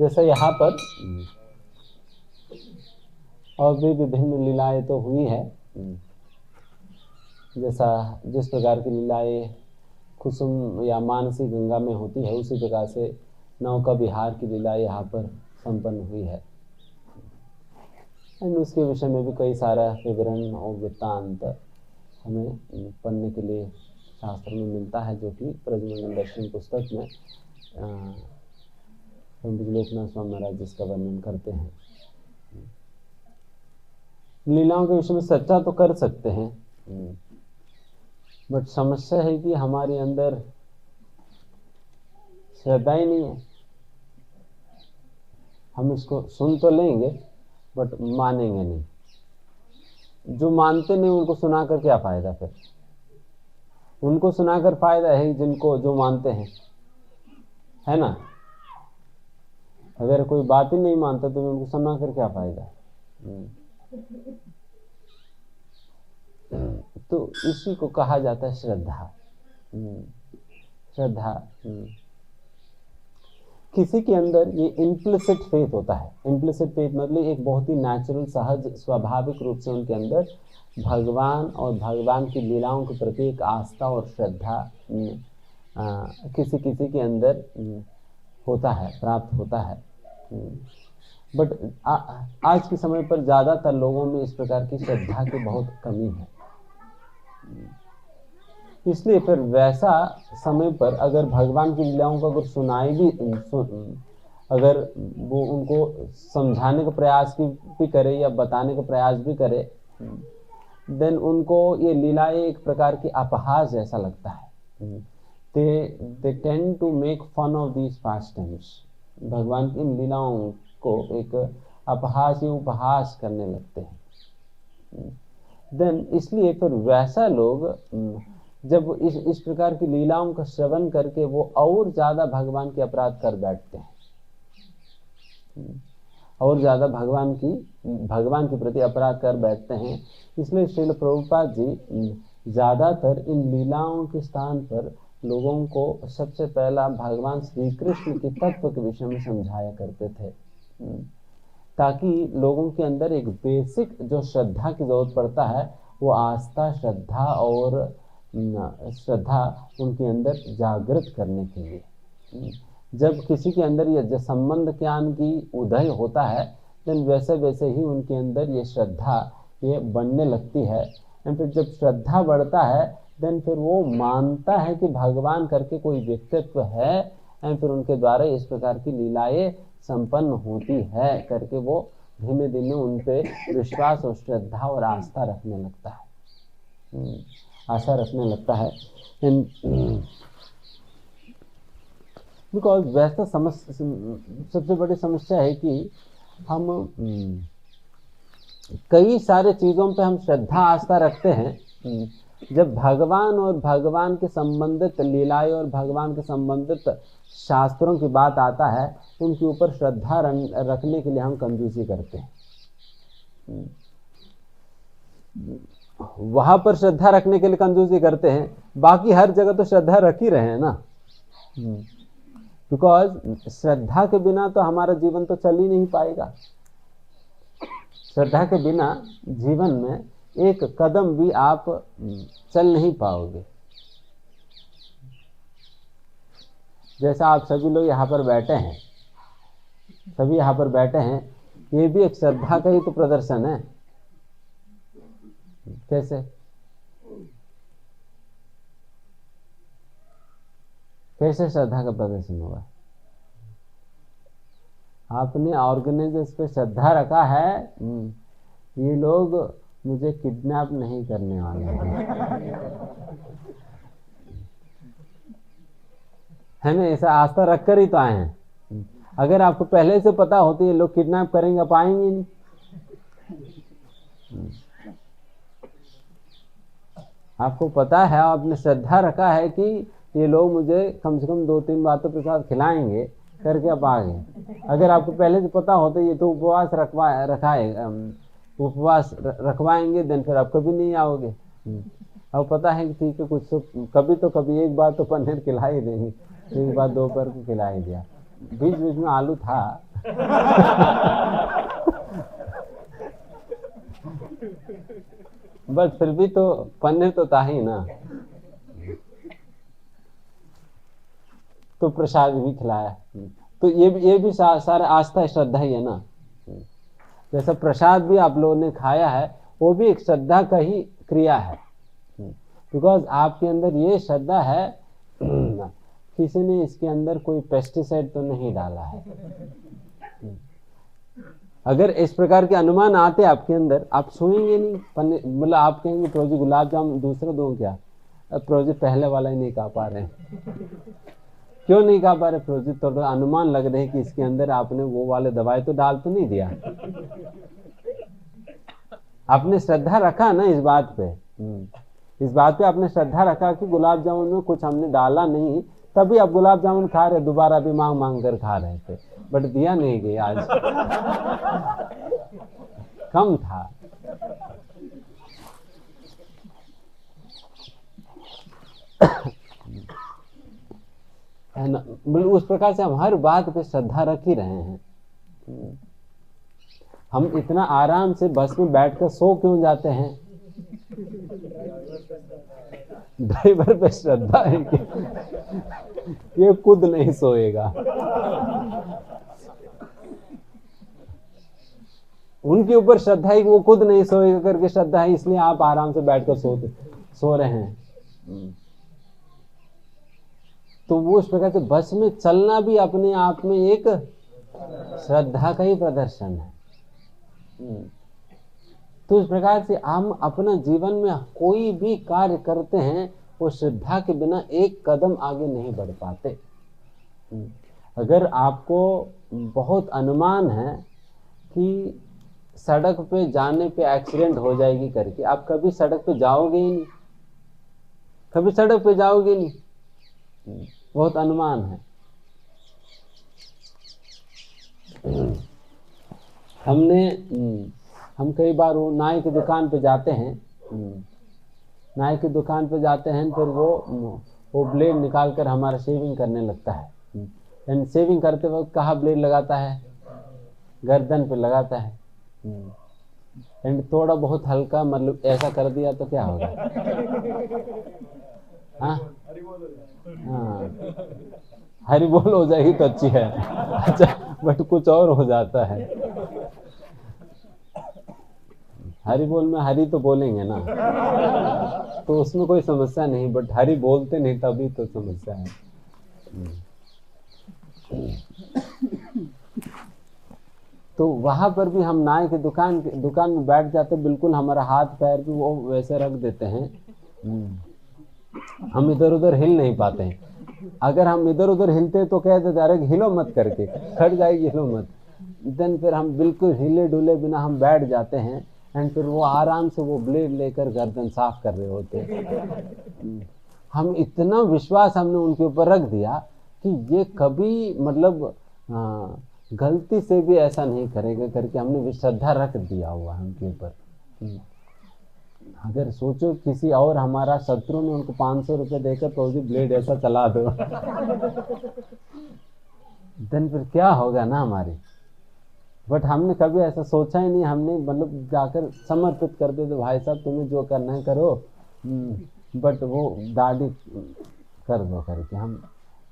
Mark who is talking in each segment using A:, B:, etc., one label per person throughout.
A: जैसे यहाँ पर और भी विभिन्न लीलाएं तो हुई है, जैसा जिस प्रकार की लीलाएं कुसुम या मानसी गंगा में होती है, उसी प्रकार से नौका विहार की लीला यहाँ पर संपन्न हुई है। एंड उसके विषय में भी कई सारा विवरण और वृत्तांत हमें पढ़ने के लिए शास्त्र में मिलता है, जो कि प्रजमंडल दर्शन पुस्तक में पंडित लोकनाथ स्वामी महाराज जिसका वर्णन करते हैं। लीलाओं के विषय में सच्चा तो कर सकते हैं, बट समस्या है कि हमारे अंदर श्रद्धा ही नहीं है। हम इसको सुन तो लेंगे बट मानेंगे नहीं। जो मानते नहीं उनको सुनाकर क्या फायदा? फिर उनको सुनाकर फायदा है जिनको जो मानते हैं, है ना। अगर कोई बात ही नहीं मानता तो उनको सुनाकर क्या फायदा? तो इसी को कहा जाता है श्रद्धा। श्रद्धा किसी के अंदर ये इम्प्लिसिट फेथ होता है। इम्प्लिसिट फेथ मतलब एक बहुत ही नेचुरल, सहज, स्वाभाविक रूप से उनके अंदर भगवान और भगवान की लीलाओं के प्रति एक आस्था और श्रद्धा किसी किसी के अंदर होता है, प्राप्त होता है। बट आज के समय पर ज़्यादातर लोगों में इस प्रकार की श्रद्धा की बहुत कमी है। इसलिए फिर वैसा समय पर अगर भगवान की लीलाओं को अगर सुनाई भी, अगर वो उनको समझाने का प्रयास भी करे या बताने का प्रयास भी करे, देन उनको ये लीलाएं एक प्रकार की अपहास जैसा लगता है। they tend to make fun of these pastimes। भगवान की इन लीलाओं को एक अपहास या उपहास करने लगते हैं। देन इसलिए फिर वैसा लोग जब इस प्रकार की लीलाओं का श्रवण करके वो और ज्यादा भगवान के अपराध कर बैठते हैं, और ज्यादा भगवान के प्रति अपराध कर बैठते हैं। इसलिए श्रील प्रभुपाद जी ज्यादातर इन लीलाओं के स्थान पर लोगों को सबसे पहला भगवान श्री कृष्ण के तत्व के विषय में समझाया करते थे, ताकि लोगों के अंदर एक बेसिक जो श्रद्धा की जरूरत पड़ता है वो आस्था, श्रद्धा और श्रद्धा उनके अंदर जागृत करने के लिए। जब किसी के अंदर ये संबंध ज्ञान की उदय होता है, देन वैसे वैसे ही उनके अंदर ये श्रद्धा ये बढ़ने लगती है। एंड फिर जब श्रद्धा बढ़ता है, देन फिर वो मानता है कि भगवान करके कोई व्यक्तित्व है, एंड फिर उनके द्वारा इस प्रकार की लीलाएं संपन्न होती है करके वो धीमे धीमे उन पे विश्वास और श्रद्धा और आस्था रखने लगता है, आशा रखने लगता है। बिकॉज वैसा सबसे बड़ी समस्या है कि हम कई सारे चीज़ों पे हम श्रद्धा आस्था रखते हैं, जब भगवान और भगवान के संबंधित लीलाएं और भगवान के संबंधित शास्त्रों की बात आता है, उनके ऊपर श्रद्धा रखने के लिए हम कंजूसी करते हैं। वहां पर श्रद्धा रखने के लिए कंजूसी करते हैं, बाकी हर जगह तो श्रद्धा रख ही रहे हैं ना। बिकॉज श्रद्धा के बिना तो हमारा जीवन तो चल ही नहीं पाएगा। श्रद्धा के बिना जीवन में एक कदम भी आप चल नहीं पाओगे। जैसा आप सभी लोग यहाँ पर बैठे हैं, सभी यहाँ पर बैठे हैं, ये भी एक श्रद्धा का ही तो प्रदर्शन है। कैसे कैसे श्रद्धा का प्रदर्शन होगा? आपने ऑर्गेनाइजर्स पे श्रद्धा रखा है, ये लोग मुझे किडनैप नहीं करने वाले है ना, ऐसा आस्था रखकर ही तो आए हैं। अगर आपको पहले से पता होती है लोग किडनैप करेंगे, आप आएंगे नहीं। आपको पता है, आपने श्रद्धा रखा है कि ये लोग मुझे कम से कम 2-3 बातों के साथ खिलाएंगे करके आप आ गए। अगर आपको पहले से पता होता ये तो उपवास उपवास रखवाएंगे, देन फिर आप कभी नहीं आओगे। अब पता है कि ठीक है, कुछ तो कभी एक बार तो पनीर खिला ही देंगे, एक बार दोपहर को खिला ही दिया, बीच बीच में आलू था बट फिर भी तो पनीर तो था ही ना, तो प्रसाद भी खिलाया। तो ये भी सारा आस्था श्रद्धा ही है ना। जैसा प्रसाद भी आप लोगों ने खाया है, वो भी एक श्रद्धा का ही क्रिया है, बिकॉज आपके अंदर ये श्रद्धा है किसी ने इसके अंदर कोई पेस्टिसाइड तो नहीं डाला है। अगर इस प्रकार के अनुमान आते आपके अंदर, आप सोएंगे नहीं। मतलब आप कहेंगे प्रोजी गुलाब जामुन दूसरा दो क्या, अब प्रोजी पहले वाला ही नहीं खा पा रहे हैं। क्यों नहीं खा पा रहे प्रोजी? तो अनुमान लग रहे हैं कि इसके अंदर आपने वो वाले दवाई तो डाल तो नहीं दिया। आपने श्रद्धा रखा ना इस बात पे, इस बात पे आपने श्रद्धा रखा कि गुलाब जामुन में कुछ हमने डाला नहीं, तभी आप गुलाब जामुन खा रहे, दोबारा भी मांग मांग कर खा रहे थे, बट दिया नहीं गया आज। कम था। है ना? उस प्रकार से हम हर बात पे श्रद्धा रख ही रहे हैं। हम इतना आराम से बस में बैठकर सो क्यों जाते हैं? ड्राइवर पे श्रद्धा है कि ये खुद नहीं सोएगा। उनके ऊपर श्रद्धा है कि वो खुद नहीं सोएगा करके श्रद्धा है, इसलिए आप आराम से बैठकर सो रहे हैं। तो वो इस प्रकार से बस में चलना भी अपने आप में एक श्रद्धा का ही प्रदर्शन है। तो इस प्रकार से हम अपना जीवन में कोई भी कार्य करते हैं, वो श्रद्धा के बिना एक कदम आगे नहीं बढ़ पाते। अगर आपको बहुत अनुमान है कि सड़क पे जाने पे एक्सीडेंट हो जाएगी करके, आप कभी सड़क पे जाओगे ही नहीं, कभी सड़क पे जाओगे नहीं। बहुत अनुमान है। हम कई बार वो नाई की दुकान पे जाते हैं, नाई की दुकान पे जाते हैं, फिर वो ब्लेड निकाल कर हमारा शेविंग करने लगता है। एंड शेविंग करते वक्त कहाँ ब्लेड लगाता है? गर्दन पे लगाता है। एंड थोड़ा बहुत हल्का मतलब ऐसा कर दिया तो क्या होगा? हाँ, हरी बोल हो जाएगी तो अच्छी है। अच्छा, बट कुछ और हो जाता है। हरी बोल में हरी तो बोलेंगे ना, तो उसमें कोई समस्या नहीं, बट हरी बोलते नहीं तभी तो समस्या है। तो वहां पर भी हम नाई की दुकान में बैठ जाते, बिल्कुल हमारा हाथ पैर भी वो वैसे रख देते हैं, हम इधर उधर हिल नहीं पाते हैं। अगर हम इधर उधर हिलते तो कह देते अरे हिलो मत करके, खड़ जाएगी, हिलो मत। देन फिर हम बिल्कुल हिले डुले बिना हम बैठ जाते हैं, एंड फिर वो आराम से वो ब्लेड लेकर गर्दन साफ कर रहे होते। हम इतना विश्वास हमने उनके ऊपर रख दिया कि ये कभी मतलब गलती से भी ऐसा नहीं करेगा करके हमने श्रद्धा रख दिया हुआ है उनके ऊपर। अगर सोचो किसी और हमारा शत्रु ने उनको 500 रुपये देकर तो भी ब्लेड ऐसा चला दो, देन फिर क्या होगा ना हमारी। बट हमने कभी ऐसा सोचा ही नहीं, हमने मतलब जाकर समर्पित कर दे, तो भाई साहब तुम्हें जो करना है करो, बट वो दाढ़ी कर दो करके हम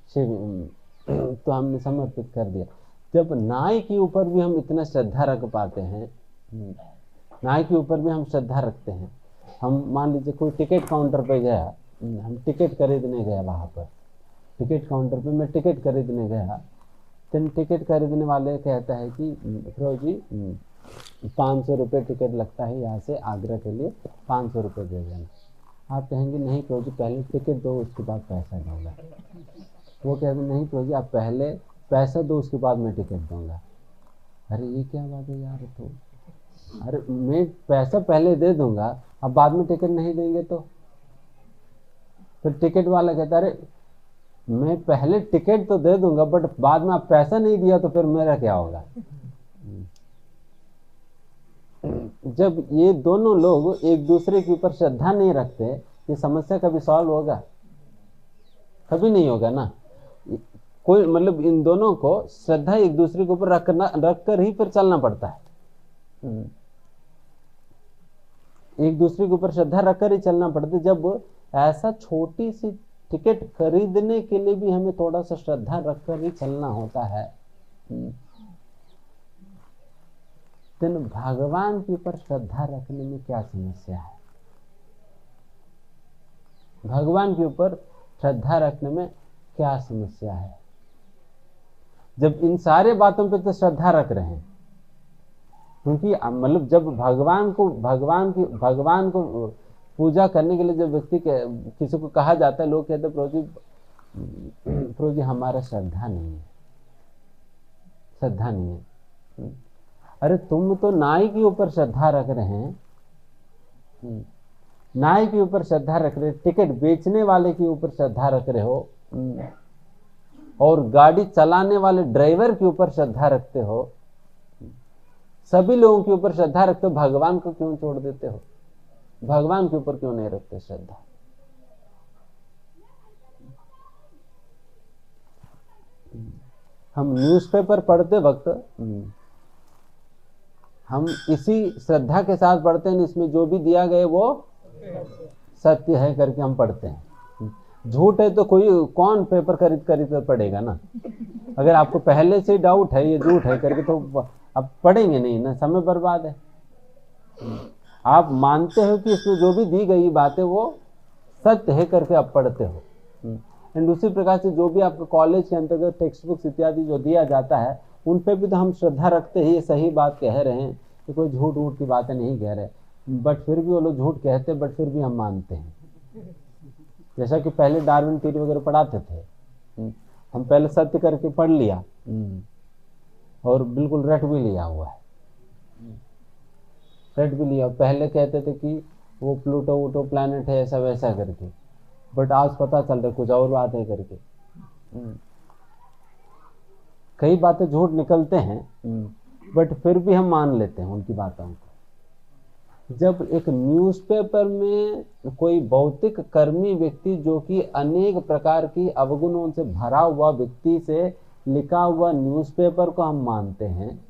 A: तो हमने समर्पित कर दिया। जब नाई के ऊपर भी हम इतना श्रद्धा रख पाते हैं, नाई के ऊपर भी हम श्रद्धा रखते हैं। हम मान लीजिए कोई टिकट काउंटर पे गया, हम टिकट खरीदने गए, वहाँ पर टिकट काउंटर पे मैं टिकट खरीदने गया, तो टिकट खरीदने वाले कहता है कि फिरोज जी 500 रुपये टिकट लगता है यहाँ से आगरा के लिए, 500 रुपये दे देना। आप कहेंगे नहीं फिरोज जी पहले टिकट दो उसके बाद पैसा दूंगा। वो कहते नहीं फिरोज जी आप पहले पैसा दो उसके बाद मैं टिकट दूंगा। अरे ये क्या बात है यार, तो अरे मैं पैसा पहले दे दूंगा, अब बाद में टिकट नहीं देंगे तो? फिर टिकट वाला कहता अरे मैं पहले टिकट तो दे दूंगा बट बाद में आप पैसा नहीं दिया तो फिर मेरा क्या होगा? जब ये दोनों लोग एक दूसरे के ऊपर श्रद्धा नहीं रखते, ये समस्या कभी सॉल्व होगा? कभी नहीं होगा ना। कोई मतलब इन दोनों को श्रद्धा एक दूसरे के ऊपर रख कर ही फिर चलना पड़ता है। एक दूसरे के ऊपर श्रद्धा रखकर ही चलना पड़ता है। जब ऐसा छोटी सी टिकट खरीदने के लिए भी हमें थोड़ा सा श्रद्धा रखकर ही चलना होता है, तो भगवान के ऊपर श्रद्धा रखने में क्या समस्या है? भगवान के ऊपर श्रद्धा रखने में क्या समस्या है? जब इन सारे बातों पे तो श्रद्धा रख रहे हैं, क्योंकि मतलब जब भगवान को पूजा करने के लिए जब व्यक्ति किसी को कहा जाता है, लोग कहते हैं प्रभु जी हमारा श्रद्धा नहीं है। अरे तुम तो नाई के ऊपर श्रद्धा रख रहे हैं, नाई के ऊपर श्रद्धा रख रहे, टिकट बेचने वाले के ऊपर श्रद्धा रख रहे हो, और गाड़ी चलाने वाले ड्राइवर के ऊपर श्रद्धा रखते हो, सभी लोगों के ऊपर श्रद्धा रखते हो, भगवान को क्यों छोड़ देते हो? भगवान के ऊपर क्यों नहीं रखते श्रद्धा? हम न्यूज़पेपर पढ़ते वक्त हम इसी श्रद्धा के साथ पढ़ते हैं, इसमें जो भी दिया गया वो सत्य है करके हम पढ़ते हैं। झूठ है तो कौन पेपर खरीद कर पढ़ेगा ना। अगर आपको पहले से डाउट है ये झूठ है करके तो आप पढ़ेंगे नहीं ना, समय बर्बाद है। आप मानते हो कि इसमें जो भी दी गई बातें वो सत्य है करके आप पढ़ते हो। एंड उसी प्रकार से जो भी आपको कॉलेज के अंतर्गत टेक्स्ट बुक्स इत्यादि जो दिया जाता है, उन पे भी तो हम श्रद्धा रखते हैं, ये सही बात कह रहे हैं, कि कोई झूठ वूठ की बातें नहीं कह रहे, बट फिर भी वो लोग झूठ कहते, बट फिर भी हम मानते हैं। जैसा कि पहले डार्विन थ्योरी वगैरह पढ़ाते थे, हम पहले सत्य करके पढ़ लिया और बिल्कुल रट भी लिया हुआ है, रट भी लिया। पहले कहते थे कि वो प्लूटो वूटो प्लैनेट है ऐसा वैसा करके, बट आज पता चल रहा कुछ और बात है करके। कई बातें झूठ निकलते हैं, बट फिर भी हम मान लेते हैं उनकी बातों को। जब एक न्यूज़पेपर में कोई भौतिक कर्मी व्यक्ति जो कि अनेक प्रकार की अवगुणों से भरा हुआ व्यक्ति से लिखा हुआ न्यूज़पेपर को हम मानते हैं,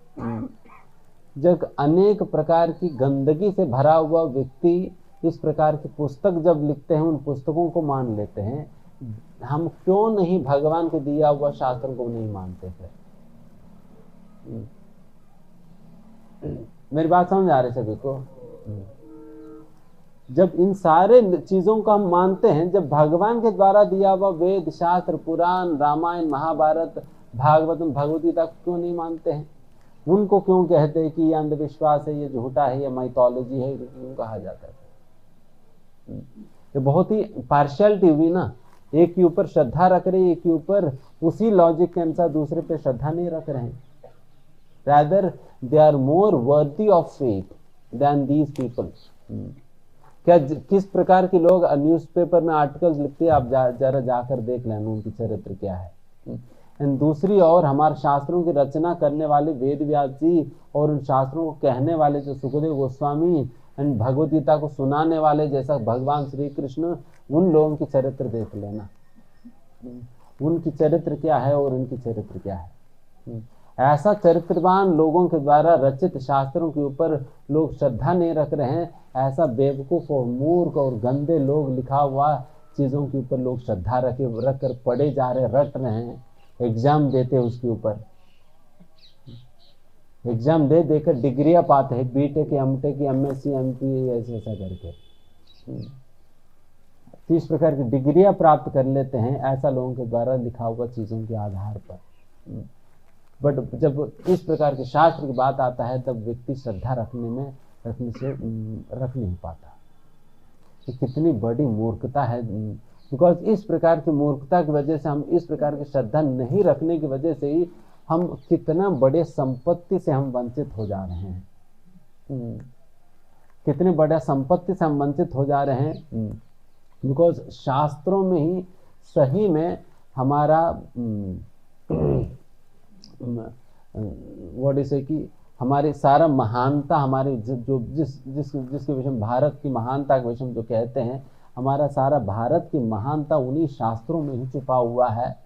A: जब अनेक प्रकार की गंदगी से भरा हुआ व्यक्ति इस प्रकार की पुस्तक जब लिखते हैं, उन पुस्तकों को मान लेते हैं, हम क्यों नहीं भगवान के दिया हुआ शास्त्र को नहीं मानते? फिर मेरी बात समझ आ रही सभी को? जब इन सारे चीजों को हम मानते हैं, जब भगवान के द्वारा दिया हुआ वेद शास्त्र पुराण रामायण महाभारत भागवतम भगवद गीता क्यों नहीं मानते हैं? उनको क्यों कहते हैं कि ये अंधविश्वास है, ये झूठा है, ये माइथोलॉजी है, क्यों कहा जाता है? ये बहुत ही पार्शियलिटी हुई ना, एक के ऊपर श्रद्धा रख रहे, एक के ऊपर उसी लॉजिक के अनुसार दूसरे पे श्रद्धा नहीं रख रहे हैं। Rather they are more worthy of faith than these people. क्या किस प्रकार के लोग न्यूज़पेपर में आर्टिकल्स लिखते हैं, आप जरा जाकर देख लेना उनकी चरित्र क्या है। एंड दूसरी ओर हमारे शास्त्रों की रचना करने वाले वेद व्यास जी और उन शास्त्रों को कहने वाले जो सुखदेव गोस्वामी एंड भगवद गीता को सुनाने वाले जैसा भगवान श्री कृष्ण, उन लोगों की चरित्र देख लेना, उनकी चरित्र क्या है और उनकी चरित्र क्या है। ऐसा चरित्रवान लोगों के द्वारा रचित शास्त्रों के ऊपर लोग श्रद्धा नहीं रख रहे हैं, ऐसा बेवकूफ और मूर्ख और गंदे लोग लिखा हुआ चीजों के ऊपर लोग श्रद्धा रख कर पढ़े जा रहे, रट रहे हैं, एग्जाम देते उसके ऊपर, एग्जाम दे देकर डिग्रियां पाते हैं, बीटेक एमटेक एमएससी एमपी ऐसा करके 30 प्रकार की डिग्रियां प्राप्त कर लेते हैं, ऐसा लोगों के द्वारा लिखा हुआ चीजों के आधार पर। बट जब इस प्रकार के शास्त्र की बात आता है, तब व्यक्ति श्रद्धा रख नहीं पाता। ये कितनी बड़ी मूर्खता है, बिकॉज इस प्रकार की मूर्खता की वजह से, हम इस प्रकार की श्रद्धा नहीं रखने की वजह से ही हम कितना बड़े संपत्ति से हम वंचित हो जा रहे हैं, कितने बड़ा संपत्ति से हम वंचित हो जा रहे हैं। बिकॉज शास्त्रों में ही सही में हमारा व्हाट इज कि हमारी सारा महानता, हमारी जो जिसके विषय में भारत की महानता के विषय में जो कहते हैं, हमारा सारा भारत की महानता उन्हीं शास्त्रों में ही छुपा हुआ है।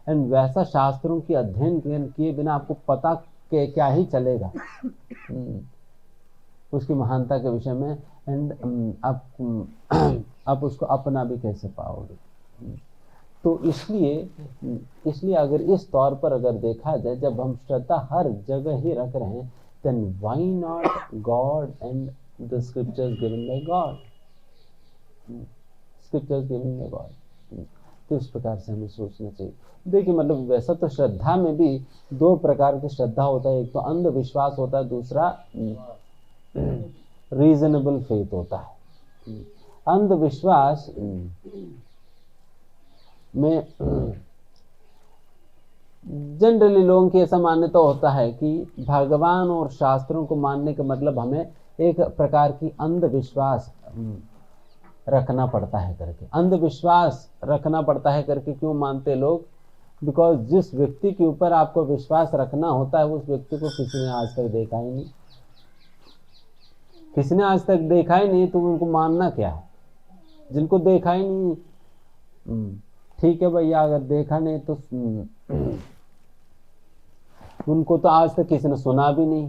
A: एंड वैसा शास्त्रों की अध्ययन किए बिना आपको पता के क्या ही चलेगा उसकी महानता के विषय में, एंड आप उसको अपना भी कैसे पाओगे। तो इसलिए अगर इस तौर पर अगर देखा जाए, जब हम श्रद्धा हर जगह ही रख रहे हैं, then why not God and the scriptures given by God, scriptures given by God। तो इस प्रकार से हमें सोचना चाहिए। देखिए मतलब वैसा तो श्रद्धा में भी दो प्रकार की श्रद्धा होता है, एक तो अंधविश्वास होता है, दूसरा रीजनेबल फेथ होता है। अंधविश्वास में जनरली लोगों की ऐसा मान्यता होता है कि भगवान और शास्त्रों को मानने का मतलब हमें एक प्रकार की अंधविश्वास रखना पड़ता है करके। अंधविश्वास रखना पड़ता है करके क्यों मानते लोग? बिकॉज जिस व्यक्ति के ऊपर आपको विश्वास रखना होता है उस व्यक्ति को किसी ने आज तक देखा ही नहीं, किसी ने आज तक देखा ही नहीं, तो उनको मानना क्या है? जिनको देखा ही नहीं, ठीक है भैया, अगर देखा नहीं तो उनको तो आज तक किसी ने सुना भी नहीं।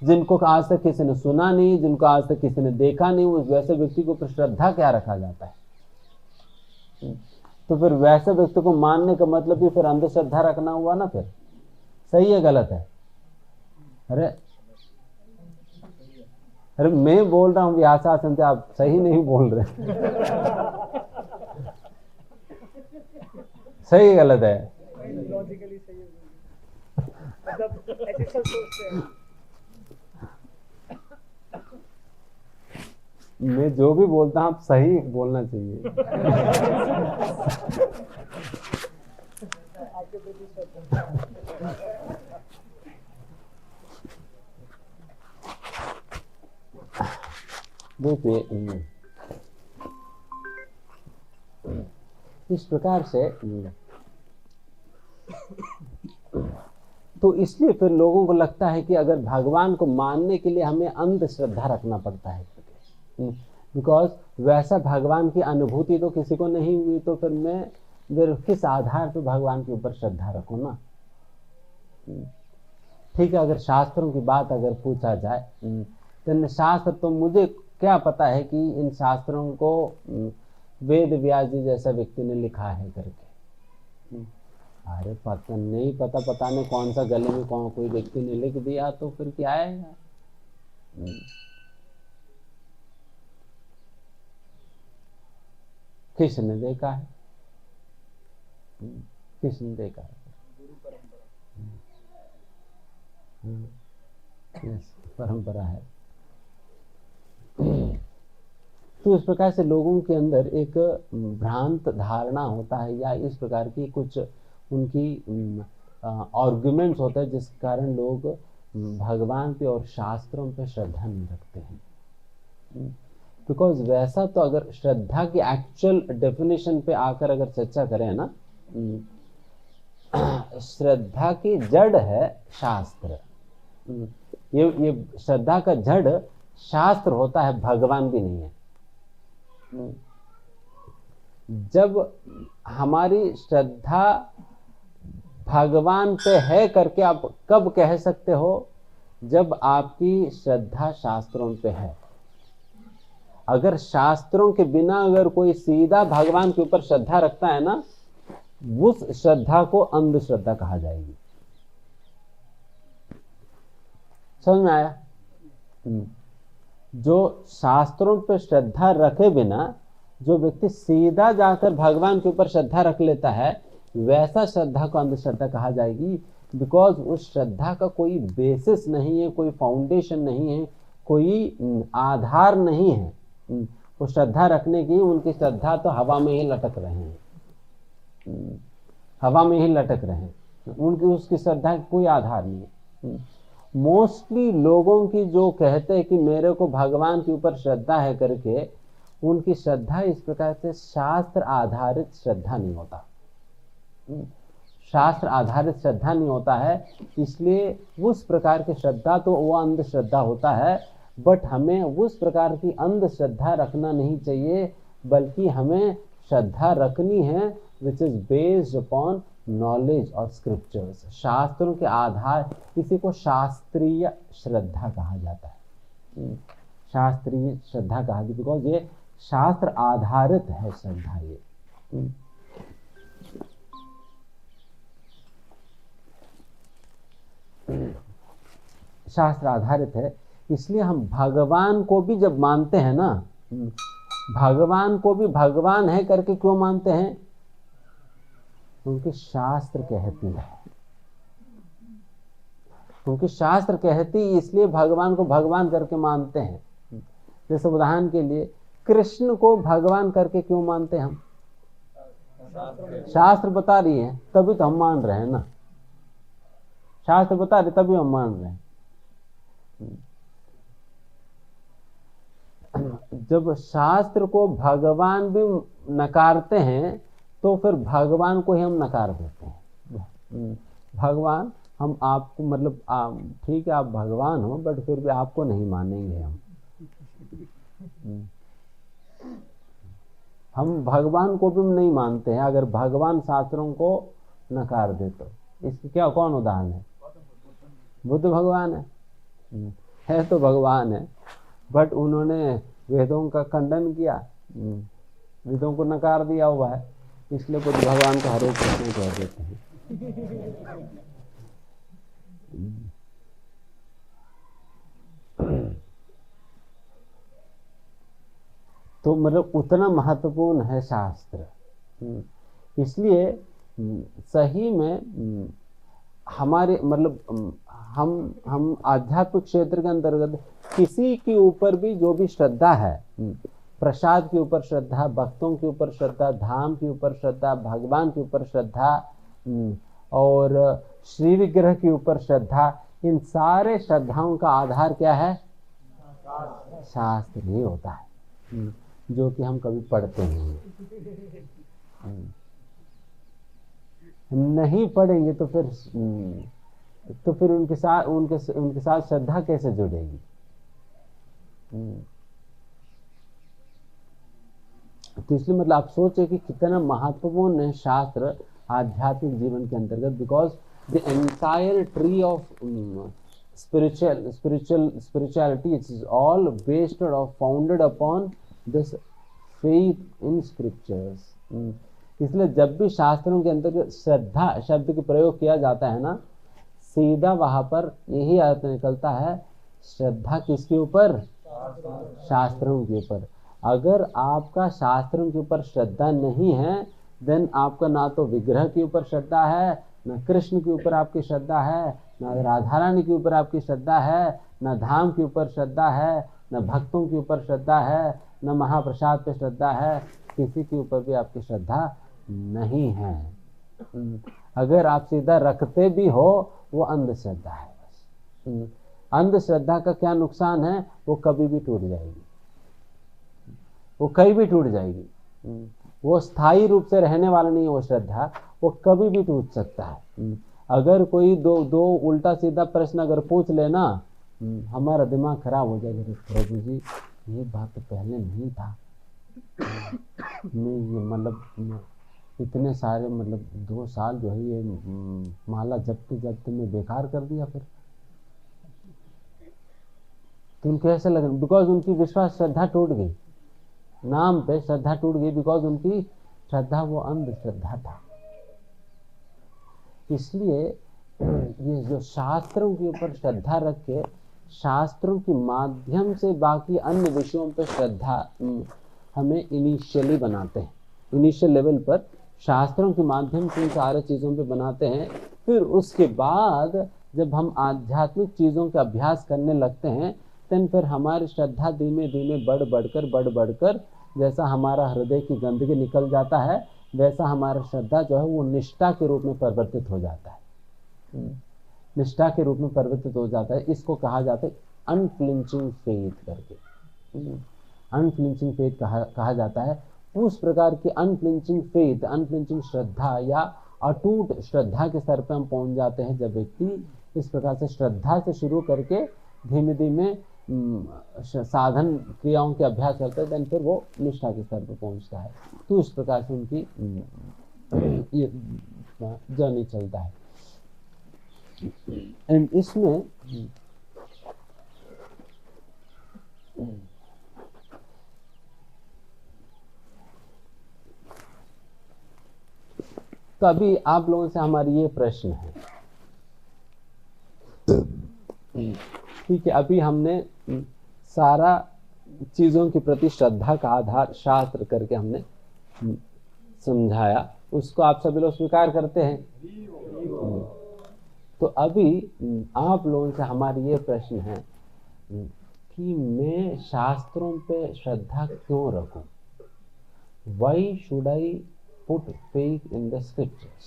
A: जिनको आज तक किसी ने सुना नहीं, जिनको आज तक किसी ने देखा नहीं, उस वैसे व्यक्ति को फिर श्रद्धा क्या रखा जाता है? तो फिर वैसे व्यक्ति को मानने का मतलब भी फिर अंधश्रद्धा रखना हुआ ना। फिर सही है गलत है? अरे मैं बोल रहा हूँ व्यासासन से, आप सही नहीं बोल रहे। सही गलत है?
B: लॉजिकली सही है, मतलब एथिकल सोचते हैं।
A: मैं जो भी बोलता हूँ आप सही बोलना चाहिए।
B: आपके प्रति श्रद्धा।
A: देखिए इस प्रकार से तो इसलिए फिर लोगों को लगता है कि अगर भगवान को मानने के लिए हमें अंधश्रद्धा रखना पड़ता है, बिकॉज वैसा भगवान की अनुभूति तो किसी को नहीं हुई, तो फिर मैं किस आधार पर भगवान के ऊपर श्रद्धा रखूं ना। ठीक है, अगर शास्त्रों की बात अगर पूछा जाए तो शास्त्र तो मुझे क्या पता है कि इन शास्त्रों को वेद व्यास जी जैसा व्यक्ति ने लिखा है करके। अरे पता नहीं, पता नहीं कौन सा गले में कोई व्यक्ति ने लिख दिया, तो फिर क्या है? किसने देखा है? किसने देखा है? परंपरा है। तो इस प्रकार से लोगों के अंदर एक भ्रांत धारणा होता है, या इस प्रकार की कुछ उनकी आर्गुमेंट्स होते हैं, जिस कारण लोग भगवान पे और शास्त्रों पे श्रद्धा नहीं रखते हैं। बिकॉज वैसा तो अगर श्रद्धा की एक्चुअल डेफिनेशन पे आकर अगर चर्चा करें ना, श्रद्धा की जड़ है शास्त्र। ये श्रद्धा का जड़ शास्त्र होता है, भगवान भी नहीं है। जब हमारी श्रद्धा भगवान पे है करके आप कब कह सकते हो? जब आपकी श्रद्धा शास्त्रों पे है। अगर शास्त्रों के बिना अगर कोई सीधा भगवान के ऊपर श्रद्धा रखता है ना, उस श्रद्धा को अंधश्रद्धा कहा जाएगी। समझ में आया? जो शास्त्रों पर श्रद्धा रखे बिना जो व्यक्ति सीधा जाकर भगवान के ऊपर श्रद्धा रख लेता है, वैसा श्रद्धा को अंधश्रद्धा कहा जाएगी। बिकॉज उस श्रद्धा का कोई बेसिस नहीं है, कोई फाउंडेशन नहीं है, कोई आधार नहीं है वो श्रद्धा रखने की। उनकी श्रद्धा तो हवा में ही लटक रहे हैं, हवा में ही लटक रहे हैं, उनकी उसकी श्रद्धा कोई आधार नहीं है। मोस्टली लोगों की जो कहते हैं कि मेरे को भगवान के ऊपर श्रद्धा है करके, उनकी श्रद्धा इस प्रकार से शास्त्र आधारित श्रद्धा नहीं होता। शास्त्र आधारित श्रद्धा नहीं होता है, इसलिए उस प्रकार की श्रद्धा तो वो अंधश्रद्धा होता है। बट हमें उस प्रकार की अंधश्रद्धा रखना नहीं चाहिए, बल्कि हमें श्रद्धा रखनी है which is based upon knowledge और स्क्रिप्चर्स, शास्त्रों के आधार, इसी को शास्त्रीय श्रद्धा कहा जाता है। शास्त्रीय श्रद्धा कहा जाता है बिकॉज ये शास्त्र आधारित है श्रद्धा। ये शास्त्र आधारित है, इसलिए हम भगवान को भी जब मानते हैं ना, भगवान को भी भगवान है करके क्यों मानते हैं? क्योंकि शास्त्र कहती है, क्योंकि शास्त्र कहती, इसलिए भगवान को भगवान करके मानते हैं। जैसे उदाहरण के लिए कृष्ण को भगवान करके क्यों मानते हैं हम? शास्त्र बता रही है तभी तो हम मान रहे हैं ना, शास्त्र बता रहे तभी हम मान रहे हैं। जब शास्त्र को भगवान भी नकारते हैं तो फिर भगवान को ही हम नकार देते हैं। भगवान, हम आपको मतलब ठीक है आप भगवान हो बट फिर भी आपको नहीं मानेंगे हम भगवान को भी नहीं मानते हैं अगर भगवान शास्त्रों को नकार दे तो। इसकी क्या कौन उदाहरण है? बुद्ध भगवान है तो भगवान है बट उन्होंने वेदों का खंडन किया, वेदों को नकार दिया हुआ है, इसलिए बुद्ध भगवान को हर एक प्रश्न कह देते हैं। तो मतलब उतना महत्वपूर्ण है शास्त्र। इसलिए सही में हमारे मतलब हम आध्यात्मिक क्षेत्र के अंतर्गत किसी के ऊपर भी जो भी श्रद्धा है, प्रसाद के ऊपर श्रद्धा, भक्तों के ऊपर श्रद्धा, धाम के ऊपर श्रद्धा, भगवान के ऊपर श्रद्धा और श्री विग्रह के ऊपर श्रद्धा, इन सारे श्रद्धाओं का आधार क्या है? शास्त्र ही होता है, जो कि हम कभी पढ़ते नहीं। नहीं पढ़ेंगे तो फिर उनके साथ श्रद्धा कैसे जुड़ेगी? तो इसलिए मतलब आप सोचे कि कितना महत्वपूर्ण है शास्त्र आध्यात्मिक जीवन के अंतर्गत, because the entire tree of spirituality it is all based or founded upon this faith in scriptures। इसलिए जब भी शास्त्रों के अंतर्गत श्रद्धा शब्द का प्रयोग किया जाता है ना, सीधा वहां पर यही अर्थ निकलता है, श्रद्धा किसके ऊपर? शास्त्रों के ऊपर। अगर आपका शास्त्रों के ऊपर श्रद्धा नहीं है देन आपका ना तो विग्रह के ऊपर श्रद्धा है, न कृष्ण के ऊपर आपकी श्रद्धा है, न राधा रानी के ऊपर आपकी श्रद्धा है, न धाम के ऊपर श्रद्धा है, न भक्तों के ऊपर श्रद्धा है, न महाप्रसाद पे श्रद्धा है, किसी के ऊपर भी आपकी श्रद्धा नहीं है। अगर आप सीधा रखते भी हो वो अंधश्रद्धा है। अंधश्रद्धा का क्या नुकसान है? वो कभी भी टूट जाएगी, वो कहीं भी टूट जाएगी, वो स्थायी रूप से रहने वाला नहीं है। वो श्रद्धा वो कभी भी टूट सकता है। अगर कोई दो उल्टा सीधा प्रश्न अगर पूछ लेना, हमारा दिमाग खराब हो जाएगा। प्रभु जी ये बात तो पहले नहीं था, मैं ये मतलब इतने सारे मतलब 2 साल जो है ये माला जपते जपते मैं बेकार कर दिया। फिर तो उनको ऐसा लगा, बिकॉज उनकी विश्वास श्रद्धा टूट गई, नाम पे श्रद्धा टूट गई, बिकॉज उनकी श्रद्धा वो अंधश्रद्धा था। इसलिए ये जो शास्त्रों के ऊपर श्रद्धा रख के शास्त्रों के माध्यम से बाकी अन्य विषयों पर श्रद्धा हमें इनिशियली बनाते हैं, इनिशियल लेवल पर शास्त्रों के माध्यम से इन सारे चीज़ों पे बनाते हैं। फिर उसके बाद जब हम आध्यात्मिक चीज़ों का अभ्यास करने लगते हैं तब फिर हमारी श्रद्धा धीमे धीमे बढ़ बढ़कर जैसा हमारा हृदय की गंदगी निकल जाता है वैसा हमारा श्रद्धा जो है वो निष्ठा के रूप में परिवर्तित हो जाता है, निष्ठा के रूप में परिवर्तित हो जाता है। इसको कहा जाता है अनफ्लिंचिंग फेथ करके, अनफ्लिंचिंग फेथ कहा जाता है। उस प्रकार की अनफ्लिंचिंग फेथ, अनफ्लिंचिंग श्रद्धा या अटूट श्रद्धा के स्तर पर हम पहुंच जाते हैं जब व्यक्ति इस प्रकार से श्रद्धा से शुरू करके धीमे धीमे साधन क्रियाओं के अभ्यास करते हैं, देन फिर वो निष्ठा के स्तर पर पहुंचता है। तो इस प्रकार से उनकी ये अपना जर्नी चलता है। एंड इसमें तो अभी आप लोगों से हमारी ये प्रश्न है, ठीक है, अभी हमने सारा चीजों के प्रति श्रद्धा का आधार शास्त्र करके हमने समझाया, उसको आप सभी लोग स्वीकार करते हैं। तो अभी आप लोगों से हमारी ये प्रश्न है कि मैं शास्त्रों पे श्रद्धा क्यों रखूं? Why should I put faith in the scriptures?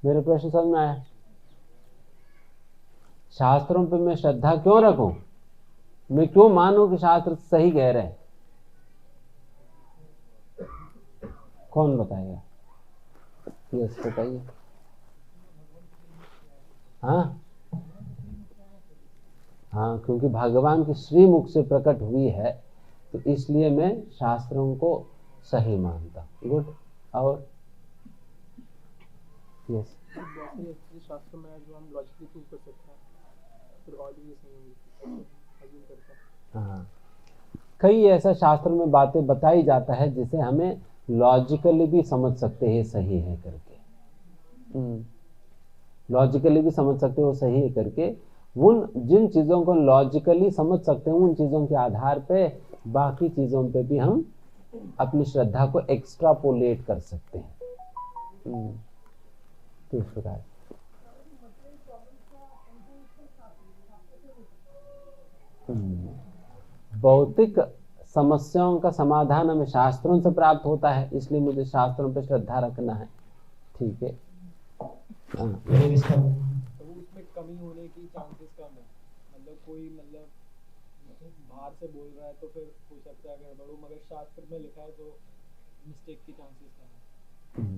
A: मेरे प्रश्न समझ में आया? शास्त्रों पे मैं श्रद्धा क्यों रखूं? मैं क्यों मानूं कि शास्त्र सही कह रहे हैं? कौन बताएगा? यस बताइए। हाँ हाँ, क्योंकि भगवान की श्रीमुख से प्रकट हुई है, तो इसलिए मैं शास्त्रों को सही मानता। गुड। और यस,
B: शास्त्र में जो हम लॉजिकली प्रूव कर सकते हैं, फिर और भी सही होंगे।
A: हाँ, कई ऐसा शास्त्र में बातें बताई जाता है जिसे हमें लॉजिकली भी समझ सकते हैं सही है करके, लॉजिकली भी समझ सकते हो सही है करके। उन जिन चीज़ों को लॉजिकली समझ सकते हैं उन चीज़ों के आधार पे बाकी चीज़ों पे भी हम अपनी श्रद्धा को एक्स्ट्रापोलेट कर सकते हैं। तो इस प्रकार भौतिक समस्याओं का समाधान हमें शास्त्रों से प्राप्त होता है, इसलिए मुझे शास्त्रों पे श्रद्धा रखना है। ठीक है।
B: उसमें कमी होने की चांसेस कम है, मतलब कोई बाहर से बोल रहा है तो फिर हो सकता है गड़बड़ हो, मगर शास्त्र में लिखा है तो मिस्टेक की चांसेस कम है।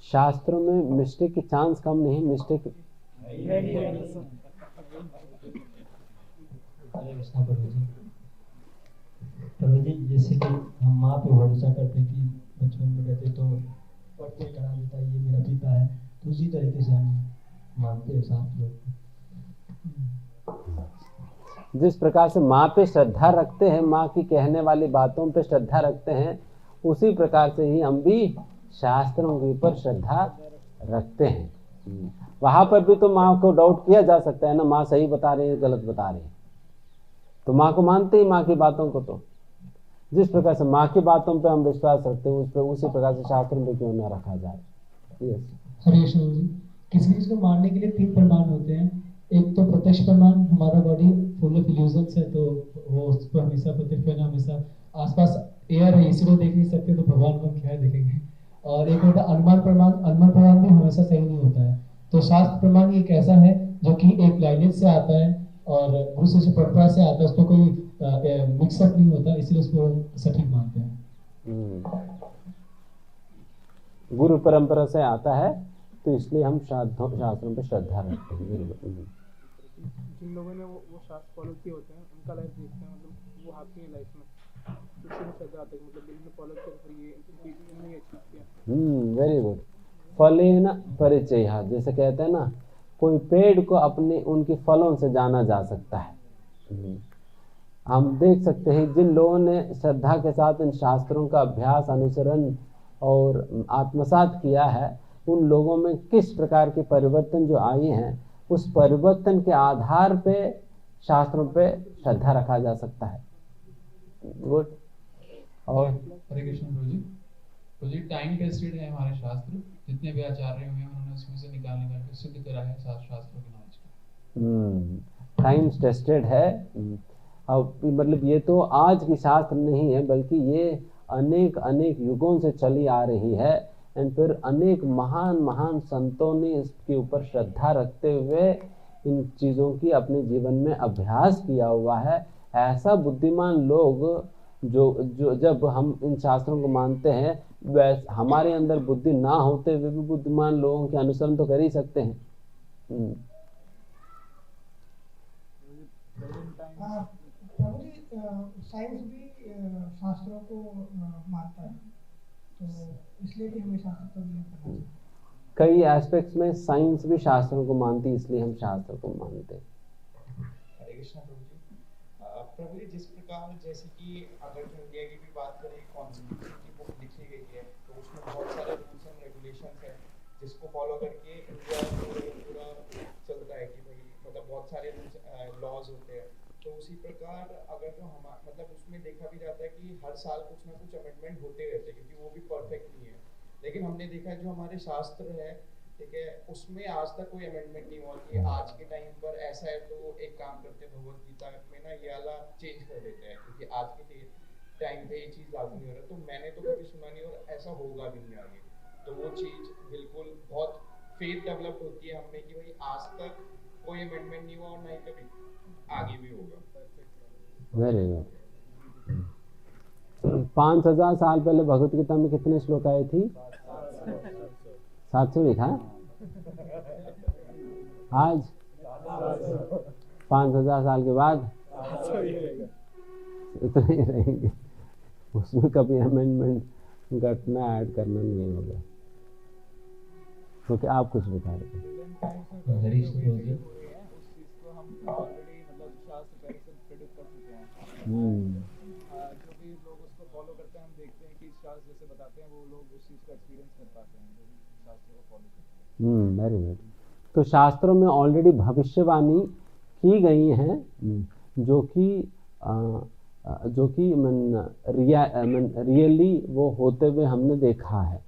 A: शास्त्रों में मिस्टेक की चांस कम नहीं, मिस्टेक
C: प्रभु जी, जैसे कि हम माँ पे भरोसा करते कि बचपन में रहते तो पढ़ते करा देता ये मेरा पिता है, तो उसी तरीके से हम मानते हैं शास्त्रों को।
A: जिस प्रकार से माँ पे श्रद्धा रखते हैं, माँ की कहने वाली बातों पे श्रद्धा रखते हैं, उसी प्रकार से ही हम भी शास्त्रों के ऊपर श्रद्धा रखते हैं। वहां पर भी तो माँ को डाउट किया जा सकता है ना, माँ सही बता रही है गलत बता रही है, तो माँ को मानते ही माँ की बातों को। तो जिस प्रकार से माँ की बातों पे हम विश्वास रखते हैं, उस पर उसी प्रकार से शास्त्रों पे क्यों ना रखा जाए। यस
C: हरे कृष्ण जी, किसी चीज को मानने के लिए 3 प्रमाण होते हैं। एक तो प्रत्यक्ष प्रमाण, हमारा बॉडी फुल ऑफ इल्यूजन्स है, तो वो उसको हमेशा प्रतिफल हमेशा आसपास एयर है, इसी को देख नहीं सकते, तो भगवान को हम क्या देखेंगे। और एक होता है अनुमान प्रमाण, अनुमान प्रमाण भी हमेशा सही नहीं होता है। तो शास्त्र प्रमाण एक ऐसा है जो कि एक लाइनेज से आता है और गुरु शिष्य परंपरा से आता है, उसको कोई मिक्सअप नहीं होता, इसलिए उसको सटीक मानते हैं।
A: गुरु परंपरा से आता है, तो इसलिए हम शास्त्रों पे श्रद्धा रखते हैं।
B: जिन लोगों ने वो शास्त्र फॉलो किए होते हैं, उनका लाइफ देखते हैं, मतलब वो हैप्पी है लाइफ में, उससे श्रद्धा आती है, मतलब जिन्होंने फॉलो किया फिर ये नहीं अचीव किया।
A: Very good. फलेन परिचय, जैसे कहते हैं ना, कोई पेड़ को अपने उनके फलों से जाना जा सकता है। हम देख सकते हैं जिन लोगों ने श्रद्धा के साथ इन शास्त्रों का अभ्यास, अनुसरण और आत्मसात किया है, उन लोगों में किस प्रकार के परिवर्तन जो आए हैं, उस परिवर्तन के आधार पे शास्त्रों पे श्रद्धा रखा जा सकता है। गुड। और
D: हरे कृष्ण प्रभु जी, टाइम टेस्टेड है हमारे शास्त्र, जितने भी आचार्य हुए उन्होंने उसमें से निकाल के सिद्ध करा है शास्त्रों के नॉलेज को।
A: टाइम टेस्टेड है। अब मतलब ये तो आज की शास्त्र नहीं है, बल्कि ये अनेक अनेक युगों से चली आ रही है। एंड फिर अनेक महान महान संतों ने इसके ऊपर श्रद्धा रखते हुए इन चीज़ों की अपने जीवन में अभ्यास किया हुआ है। ऐसा बुद्धिमान लोग जो जब हम इन शास्त्रों को मानते हैं, वैसे हमारे अंदर बुद्धि ना होते हुए भी बुद्धिमान लोगों के अनुसरण तो कर ही सकते हैं।
E: साइंस भी शास्त्रों को मानता है, तो इसलिए भी हमें शास्त्र को बिलीव करना चाहिए।
A: कई एस्पेक्ट्स में साइंस भी शास्त्रों को मानती है, इसलिए हम शास्त्र को मानते हैं।
F: हरे कृष्णा प्रभु जी। प्रभु जी, जिस प्रकार जैसे कि अगर जो इंडिया की भी बात करें, कॉन्स्टिट्यूशन की बुक लिखी गई है तो उसमें बहुत सारे रूल्स एंड रेगुलेशंस हैं जिसको फॉलो करके इंडिया पूरा चलता है कि भाई मतलब बहुत सारे रूल्स लॉज होते हैं। तो उसी प्रकार अगर जो हम मतलब उसमें देखा भी जाता है कि हर साल कुछ ना कुछ अमेंडमेंट होते रहते हैं क्योंकि वो भी परफेक्ट नहीं है। लेकिन हमने देखा है जो हमारे शास्त्र है, ठीक है, उसमें आज तक कोई अमेंडमेंट नहीं हुआ कि आज के टाइम पर ऐसा है तो एक काम करते हैं भगवत गीता में ना ये वाला चेंज कर देते हैं क्योंकि आज के टाइम पे ये चीज़ लागू नहीं हो रहा। तो मैंने तो कभी सुना नहीं और ऐसा होगा भी नहीं आगे। तो वो चीज़ बिल्कुल बहुत फेथ डेवलप होती है हमें कि भाई आज तक कोई अमेंडमेंट नहीं हुआ और ना ही कभी आगे भी होगा।
A: Very good. 5000 साल पहले भगवत गीता में कितने श्लोक आए थी? 700 लिखा है। आज 5000 साल के बाद इतने ही रहेंगे, उसमें कभी अमेंडमेंट घटना ऐड करना नहीं होगा। क्योंकि आप कुछ बता रहे थे।
C: हरीश प्रभु जी।
B: उस चीज को हम ऑलरेडी मतलब शास्त्र पहले से प्रेडिक्ट कर चुके हैं। जो भी लोग उसको फॉलो करते हैं, हम देखते हैं कि शास्त्र जैसे बताते हैं वो लोग उस चीज को एक्सपीरियंस कर पाते हैं जो भी शास्त्र को फॉलो करते हैं।
A: Very good. तो शास्त्रों में ऑलरेडी भविष्यवाणी की गई हैं जो कि रियली वो होते हुए हमने देखा है।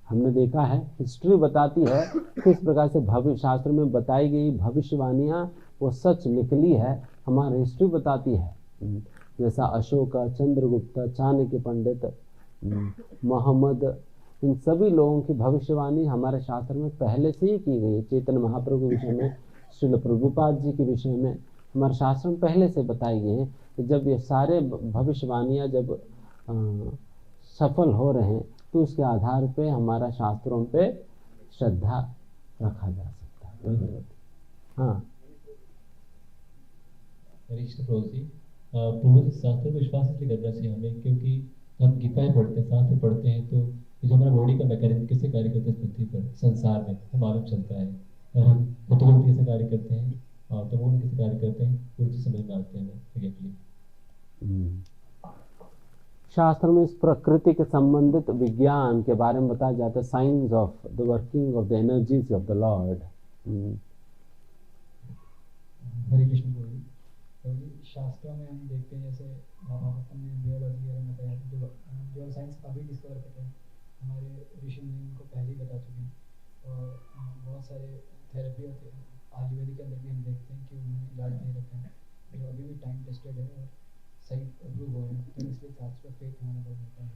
A: हमने देखा है, हिस्ट्री बताती है किस प्रकार से शास्त्र में बताई गई भविष्यवाणियाँ वो सच निकली है। हमारी हिस्ट्री बताती है, जैसा अशोक, चंद्रगुप्त, चाणक्य पंडित, मोहम्मद, इन सभी लोगों की भविष्यवाणी हमारे शास्त्र में पहले से ही की गई है। चैतन्य महाप्रभु के विषय में, श्रील प्रभुपाद जी के विषय में हमारे शास्त्र में पहले से बताई गई है कि जब ये सारे भविष्यवाणियाँ जब सफल हो रहे हैं तो उसके आधार पे हमारा शास्त्रों पे श्रद्धा रखा जा सकता है। हाँ
C: हरीश प्रभु जी। प्रभु जी, शास्त्र विश्वास इसलिए करना चाहिए हमें क्योंकि हम गीताएं पढ़ते हैं, शास्त्र पढ़ते हैं, तो ये जो हमारा बॉडी का मैकेनिज्म कैसे कार्य करता है पृथ्वी पर, संसार में हमें मालूम चलता है। और हम फोटोग्राफी कैसे कार्य करते हैं और तमोगुण कैसे कार्य करते हैं, पूरी चीज समझ में आते हैं हमें।
A: शास्त्र में इस प्रकृति के संबंधित विज्ञान के बारे में बताया जाता है, science of the working of the energies of the lord.
G: Hare Krishna Prabhu ji. शास्त्रों में हम देखते हैं जैसे महाभारत में एम्ब्रियोलॉजी वगैरह बताया, जो साइंस अभी डिस्कवर करते हैं हमारे ऋषि मुनि उनको पहले ही बता चुके हैं। और बहुत सारे थेरेपी होते हैं आयुर्वेदिक के अंदर भी हम देखते हैं कि उन्होंने इलाज नहीं रखे हैं जो अभी भी टाइम टेस्टेड है और सही अप्रूव हुए हैं। तो इसलिए शास्त्र पर फेथ होना बहुत होता है।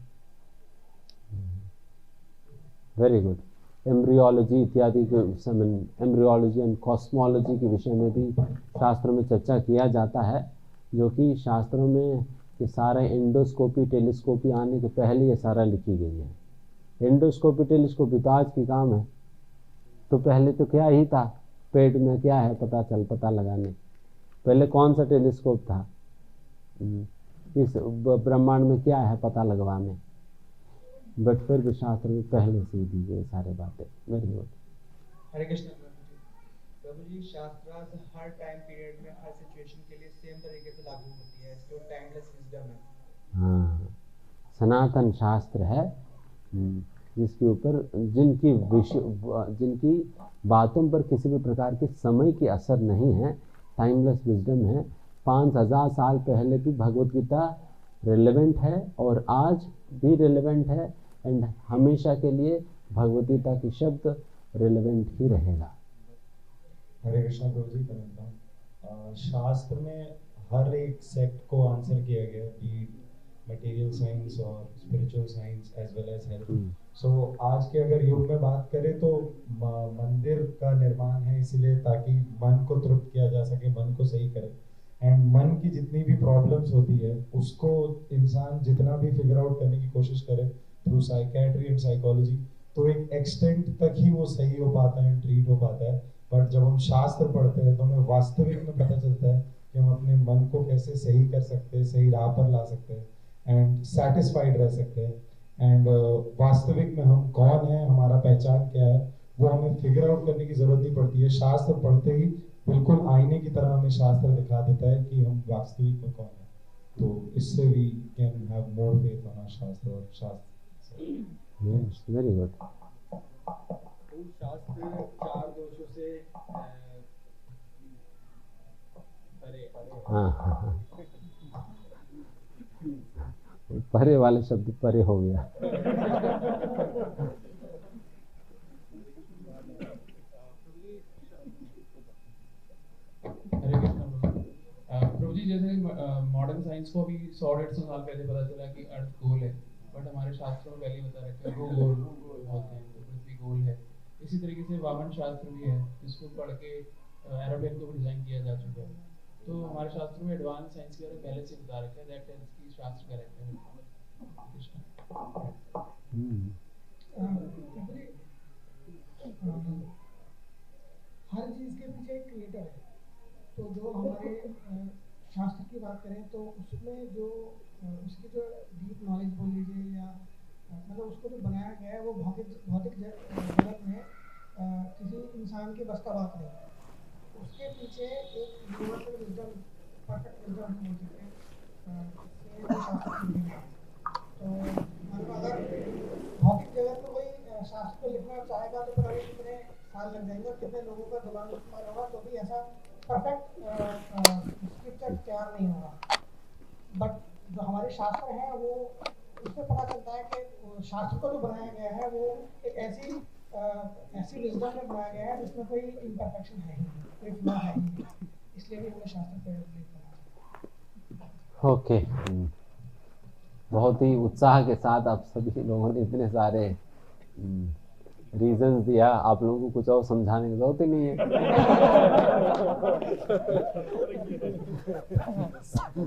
A: Very good. एम्ब्रियोलॉजी इत्यादि के समय, एम्ब्रियोलॉजी एंड कॉस्मोलॉजी के विषय में भी शास्त्रों में चर्चा किया जाता है, जो कि शास्त्रों में कि सारे एंडोस्कोपी टेलीस्कोपी आने के पहले ये सारा लिखी गई है। एंडोस्कोपी टेलीस्कोपी तो आज की काम है, तो पहले तो क्या ही था, पेट में क्या है पता लगाने। पहले कौन सा टेलीस्कोप था, इस ब्रह्मांड में क्या है पता लगवाने। बट फिर भी शास्त्र में पहले से ही दी गई सारी बातें। Very good.
F: हरे कृष्ण प्रभु जी। शास्त्रार्थ हर टाइम पीरियड में हर सिचुएशन के लिए सेम तरीके से लागू होती है, जो टाइमलेस विजडम है।
A: हाँ, सनातन शास्त्र है जिसके ऊपर जिनकी बातों पर किसी भी प्रकार की समय की असर नहीं है, टाइमलेस विजडम है। 5000 साल पहले भी भगवत गीता रेलेवेंट है और आज भी रेलेवेंट है, एंड हमेशा के लिए भगवत गीता की शब्द रेलेवेंट ही रहेगा।
H: हरे कृष्ण प्रभु जी। शास्त्र में हर एक सेक्ट को आंसर किया गया, बी मटेरियल साइंस और spiritual science as well as health. So आज के अगर युग में बात करें तो मंदिर का निर्माण है इसलिए ताकि मन को तृप्त किया जा सके, मन को सही करे। एंड मन की जितनी भी प्रॉब्लम्स होती है उसको इंसान जितना भी फिगर आउट करने की कोशिश करे थ्रू साइकेट्री एंड साइकोलॉजी, तो एक एक्सटेंट तक ही वो सही हो पाता है, ट्रीट हो पाता है। बट जब हम शास्त्र पढ़ते हैं तो हमें वास्तविक में पता चलता है कि हम अपने मन को कैसे सही कर सकते हैं, सही राह पर ला सकते हैं एंड सेटिस्फाइड रह सकते हैं। एंड वास्तविक में हम कौन है, हमारा पहचान क्या है, वो हमें फिगर आउट करने की जरूरत नहीं पड़ती है। शास्त्र पढ़ते ही बिल्कुल आईने की तरह हमें शास्त्र दिखा देता है कि हम वास्तविक में कौन है। तो इससे we can have more faith on our shastra और शास्त्र।
A: Very good.
B: तो शास्त्र 4 दोषों से परे
A: हाँ, परे वाले शब्द परे हो गया।
D: हरे कृष्ण प्रभु जी। जैसे मॉडर्न साइंस को अभी 100-150 साल पहले पता चला कि अर्थ गोल है, बट हमारे शास्त्रों में पहले ही बता रखा है वो गोल होते हैं, तो पृथ्वी गोल है। इसी तरीके से वामन शास्त्र भी है जिसको पढ़ के एरोप्लेन को डिजाइन किया जा चुका है। तो हमारे शास्त्रों में एडवांस साइंस के बारे में पहले से बता रखा है, दैट टेल्स कि शास्त्र करेक्ट है।
E: हर चीज़ के पीछे एक क्रिएटर है। तो जो हमारे शास्त्र की बात करें तो उसमें जो उसकी जो डीप नॉलेज बोल लीजिए या मतलब उसको जो बनाया गया है वो भौतिक जगत में किसी इंसान के बस का बात नहीं है। उसके पीछे एक यूनिवर्सल विजडम, परफेक्ट विजडम बोल सकते हैं, इससे शास्त्र की दुनिया है। तो मतलब अगर भौतिक जगत में कोई शास्त्र को लिखना चाहेगा तो पता नहीं कितने साल लग जाएंगे, कितने लोगों का दिमाग इस्तेमाल होगा, तो भी ऐसा परफेक्ट स्क्रिप्चर तैयार नहीं होगा। बट जो हमारे शास्त्र हैं वो उसमें पता चलता है कि शास्त्र को जो बनाया गया है वो एक ऐसी विजडम में बनाया गया है जिसमें कोई इम्परफेक्शन है ही नहीं, कोई फ्लॉ है ही नहीं। इसलिए भी हमें शास्त्र पे बिलीव करना चाहिए।
A: ओके, बहुत ही उत्साह के साथ आप सभी लोगों ने इतने सारे रीजंस दिया। आप लोगों को कुछ और समझाने की जरूरत ही नहीं है।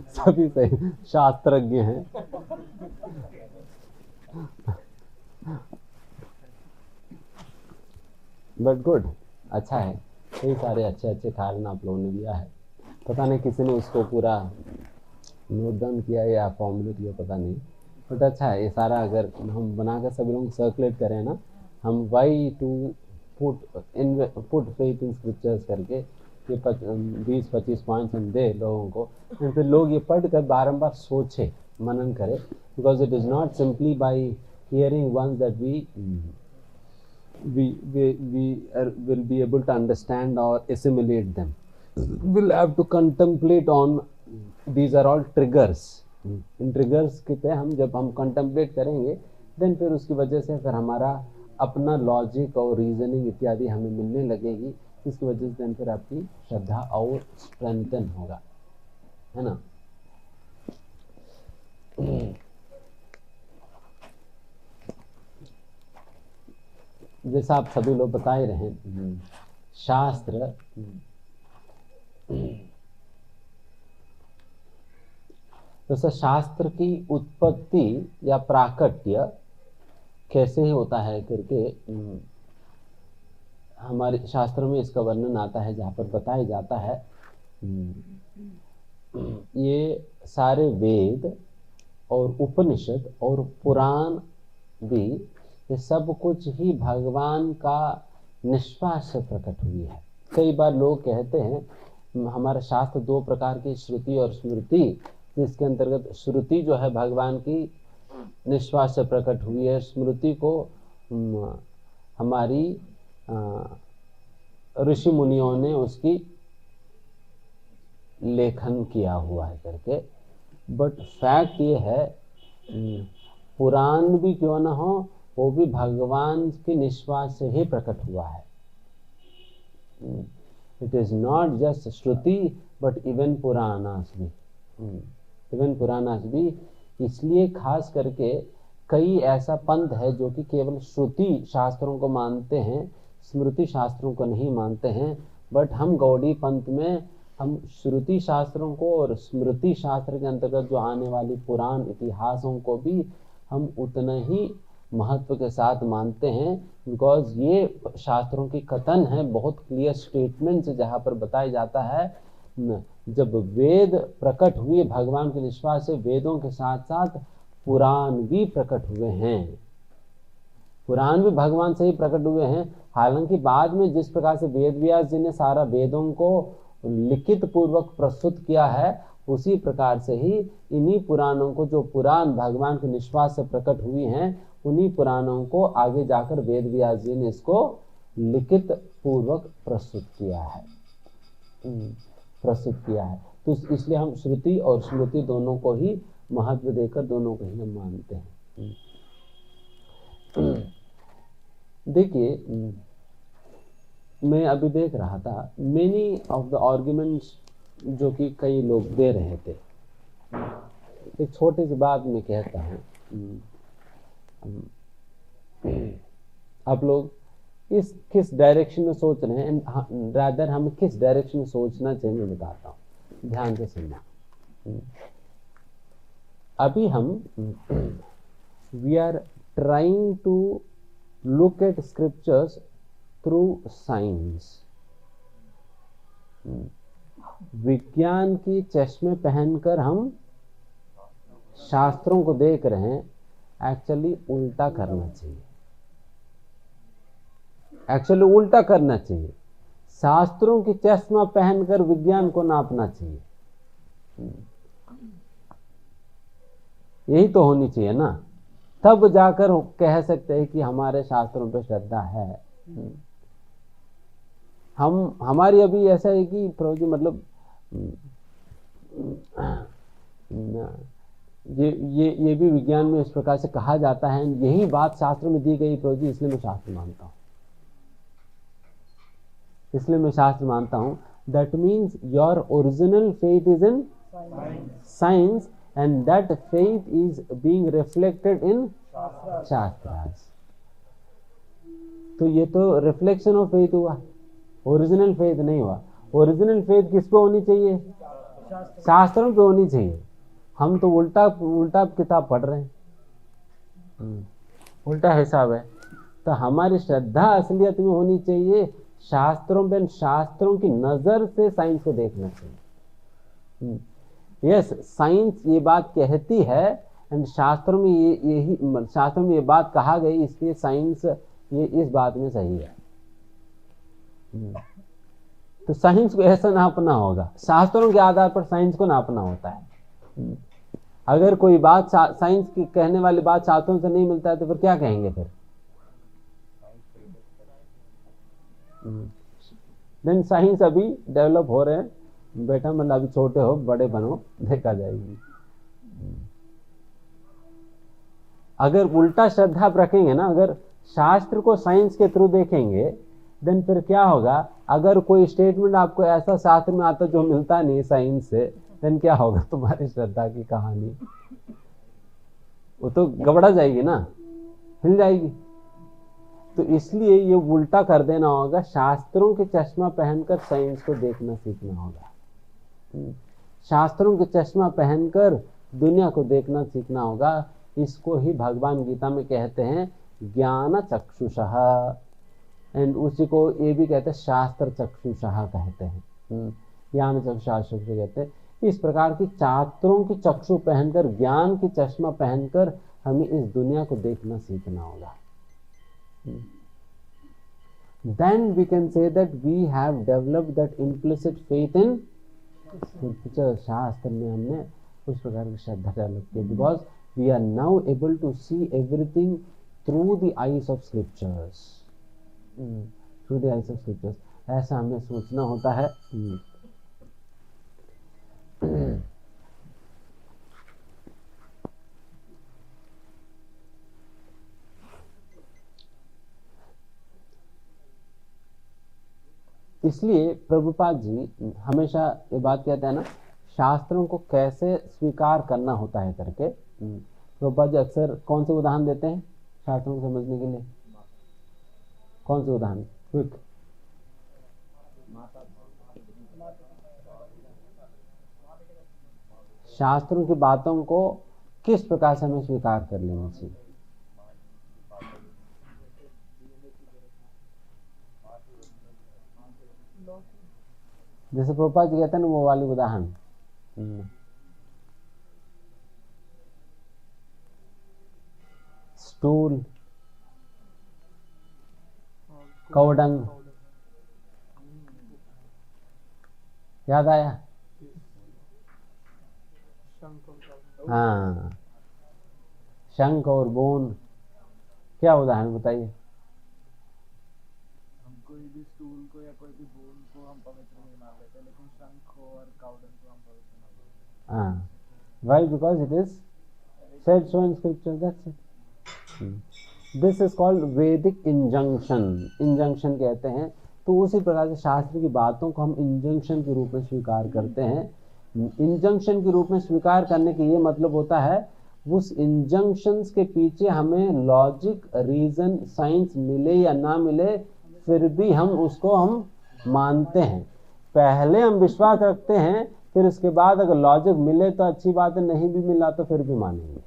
A: सभी सही शास्त्रज्ञ हैं। बट गुड, अच्छा है, कई सारे अच्छे अच्छे कारण आप लोगों ने दिया है। पता नहीं किसी ने उसको पूरा नोट डाउन किया या फॉर्मुलेट किया, पता नहीं, बट अच्छा है। ये सारा अगर हम बनाकर सभी लोग सर्कुलेट करें ना, हम why to put faith in scriptures करके ये 20-25 पॉइंट्स हम दे लोगों को, और फिर लोग ये पढ़ कर बारम्बार सोचे, मनन करें, because it is not simply by hearing once that will be able to understand or assimilate them. We'll have to contemplate on, these are all triggers. In triggers के पे हम जब हम कंटेम्पलेट करेंगे देन फिर उसकी वजह से फिर हमारा अपना लॉजिक और रीजनिंग इत्यादि हमें मिलने लगेगी, इसकी वजह से देन फिर आपकी श्रद्धा और स्ट्रेंथन होगा, है ना। जैसा आप सभी लोग बता ही रहे हैं, शास्त्र जैसे शास्त्र की उत्पत्ति या प्राकट्य कैसे ही होता है करके हमारे शास्त्रों में इसका वर्णन आता है, जहाँ पर बताया जाता है ये सारे वेद और उपनिषद और पुराण भी, ये सब कुछ ही भगवान का निश्वास से प्रकट हुई है। कई बार लोग कहते हैं हमारा शास्त्र 2 प्रकार की, श्रुति और स्मृति, जिसके अंतर्गत श्रुति जो है भगवान की निश्वास से प्रकट हुई है, स्मृति को हमारी ऋषि मुनियों ने उसकी लेखन किया हुआ है करके। बट फैक्ट ये है पुराण भी क्यों ना हो, वो भी भगवान के निश्वास से ही प्रकट हुआ है। It is not just Shruti but even Puranas भी, इसलिए खास करके कई ऐसा पंथ है जो कि केवल श्रुति शास्त्रों को मानते हैं, स्मृति शास्त्रों को नहीं मानते हैं। बट हम गौड़ी पंथ में हम श्रुति शास्त्रों को और स्मृति शास्त्र के अंतर्गत जो आने वाली पुराण इतिहासों को भी हम उतना ही महत्व के साथ मानते हैं, बिकॉज ये शास्त्रों की कथन है, बहुत क्लियर स्टेटमेंट्स जहाँ पर बताया जाता है जब वेद प्रकट हुए भगवान के निश्वास से, वेदों के साथ साथ पुराण भी प्रकट हुए हैं। पुराण भी भगवान से ही प्रकट हुए हैं। हालांकि बाद में जिस प्रकार से वेद व्यास जी ने सारा वेदों को लिखित पूर्वक प्रस्तुत किया है, उसी प्रकार से ही इन्हीं पुराणों को, जो पुराण भगवान के निश्वास से प्रकट हुई हैं, उन्हीं पुराणों को आगे जाकर वेद व्यास जी ने इसको लिखित पूर्वक प्रस्तुत किया है। तो इसलिए हम श्रुति और स्मृति दोनों को ही महत्व देकर दोनों को ही हम मानते हैं। देखिए, मैं अभी देख रहा था, मेनी ऑफ द आर्ग्यूमेंट्स जो कि कई लोग दे रहे थे, एक छोटी सी बात मैं कहता हूँ। आप लोग इस किस डायरेक्शन में सोच रहे हैं, रादर हमें किस डायरेक्शन में सोचना चाहिए मैं बताता हूँ, ध्यान से सुनना। अभी हम we are trying to look at scriptures through science. विज्ञान की चश्मे पहनकर हम शास्त्रों को देख रहे हैं। एक्चुअली उल्टा करना चाहिए। शास्त्रों की चश्मा पहनकर विज्ञान को नापना चाहिए। यही तो होनी चाहिए ना, तब जाकर कह सकते हैं कि हमारे शास्त्रों पर श्रद्धा है। हमारी अभी ऐसा है कि प्रभु जी, मतलब ये भी विज्ञान में इस प्रकार से कहा जाता है, यही बात शास्त्र में दी गई प्रभु जी, इसलिए मैं शास्त्र मानता हूँ। That means your original faith is in science and that faith is being reflected in Shastras. तो ये तो रिफ्लेक्शन ऑफ फेथ हुआ, ओरिजिनल फेथ नहीं हुआ। ओरिजिनल फेथ किस पे होनी चाहिए? शास्त्रों पे होनी चाहिए। हम तो उल्टा किताब पढ़ रहे हैं, उल्टा हिसाब है। तो हमारी श्रद्धा असलियत में होनी चाहिए शास्त्रों पे, शास्त्रों की नजर से साइंस को देखना चाहिए। यस, साइंस ये बात कहती है, एंड शास्त्रों में शास्त्रों में ये बात कहा गई, इसलिए साइंस ये इस बात में सही है। तो साइंस को ऐसा नापना होगा, शास्त्रों के आधार पर साइंस को नापना होता है। अगर कोई बात साइंस की कहने वाली बात शास्त्रों से नहीं मिलता है, तो फिर क्या कहेंगे फिर? देन साइंस अभी डेवलप हो रहे हैं बेटा, मतलब अभी छोटे हो बड़े बनो, देखा जाएगी। अगर उल्टा श्रद्धा आप रखेंगे ना, अगर शास्त्र को साइंस के थ्रू देखेंगे, देन फिर क्या होगा? अगर कोई स्टेटमेंट आपको ऐसा शास्त्र में आता जो मिलता नहीं साइंस से, देन क्या होगा? तुम्हारी श्रद्धा की कहानी वो तो गबड़ा जाएगी ना, हिल जाएगी। तो इसलिए ये उल्टा कर देना होगा, शास्त्रों के चश्मा पहनकर साइंस को देखना सीखना होगा। शास्त्रों के चश्मा पहनकर दुनिया को देखना सीखना होगा। इसको ही भगवान गीता में कहते हैं ज्ञान चक्षुषः, एंड उसी को ये भी कहते हैं शास्त्र चक्षुषः कहते हैं। ज्ञान चक्षुषः कहते हैं। इस प्रकार की शास्त्रों की चक्षु पहनकर, ज्ञान की चश्मा पहनकर हमें इस दुनिया को देखना सीखना होगा। Then we can say that we have developed that implicit faith in शास्त्र में हमने उस प्रकार की श्रद्धा डेवलप की, because we are now able to see everything through the eyes of scriptures. ऐसा हमें सोचना होता है। इसलिए प्रभुपाद जी हमेशा ये बात कहते हैं ना, शास्त्रों को कैसे स्वीकार करना होता है करके। प्रभुपाद जी अक्सर कौन से उदाहरण देते हैं शास्त्रों को समझने के लिए? कौन से उदाहरण? क्विक। शास्त्रों की बातों को किस प्रकार से हमें स्वीकार कर लेना चाहिए? जैसे प्रभुपाद जी कहते हैं ना, वो वाली उदाहरण। स्टूल, कौडंग, याद आया? हाँ, शंख और बोन, क्या उदाहरण बताइए?
B: हम कोई भी स्टूल को या कोई भी बोन को हम पवित्र नहीं मान लेते, लेकिन शंख और काउडन को हम पवित्र मान लेते।
A: हाँ, why? Because it is said so in scripture, that's it. This is called Vedic injunction. Injunction कहते हैं। तो उसी प्रकार से शास्त्र की बातों को हम इंजंक्शन के रूप में स्वीकार करते हैं। इंजंक्शन के रूप में स्वीकार करने के ये मतलब होता है उस इंजंक्शंस के पीछे हमें लॉजिक, रीजन, साइंस मिले या ना मिले, फिर भी हम मानते हैं। पहले हम विश्वास रखते हैं, फिर उसके बाद अगर लॉजिक मिले तो अच्छी बात है, नहीं भी मिला तो फिर भी मानेंगे,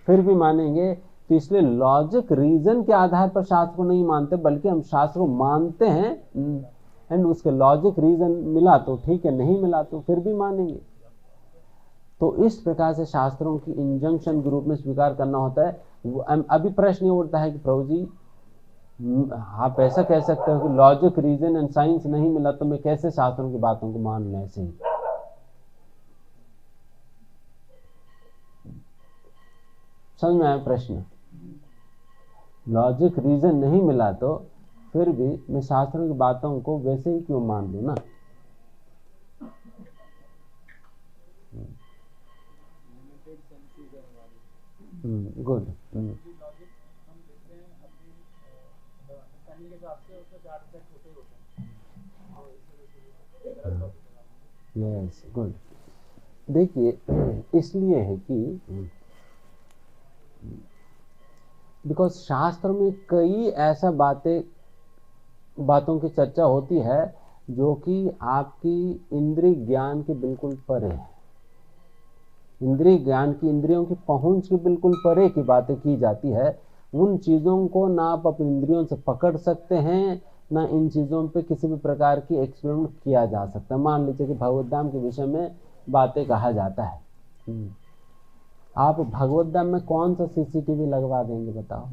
A: फिर भी मानेंगे। तो इसलिए लॉजिक, रीजन के आधार पर शास्त्र को नहीं मानते, बल्कि हम शास्त्र को मानते हैं एंड उसके लॉजिक, रीजन मिला तो ठीक है, नहीं मिला तो फिर भी मानेंगे। तो इस प्रकार से शास्त्रों की इंजंक्शन के रूप में स्वीकार करना होता है। अभी प्रश्न ये उठता है कि प्रभु जी आप ऐसा कह सकते हो कि लॉजिक, रीजन एंड साइंस नहीं मिला तो मैं कैसे शास्त्रों की बातों को मान लूं ऐसे ही? समझ में आया प्रश्न? लॉजिक, रीजन नहीं मिला तो फिर भी मैं शास्त्रों की बातों को वैसे ही क्यों मान लूं ना? गुड। Yes, good. देखिए, इसलिए है कि बिकॉज शास्त्र में कई ऐसा बातों की चर्चा होती है जो कि आपकी इंद्रिय ज्ञान के बिल्कुल परे है। इंद्रिय ज्ञान की, इंद्रियों की पहुंच के बिल्कुल परे की बातें की जाती है। उन चीज़ों को ना आप अपनी इंद्रियों से पकड़ सकते हैं, ना इन चीज़ों पे किसी भी प्रकार की एक्सपेरिमेंट किया जा सकता है। मान लीजिए कि भगवत धाम के विषय में बातें कहा जाता है, आप भगवत धाम में कौन सा सीसीटीवी लगवा देंगे बताओ?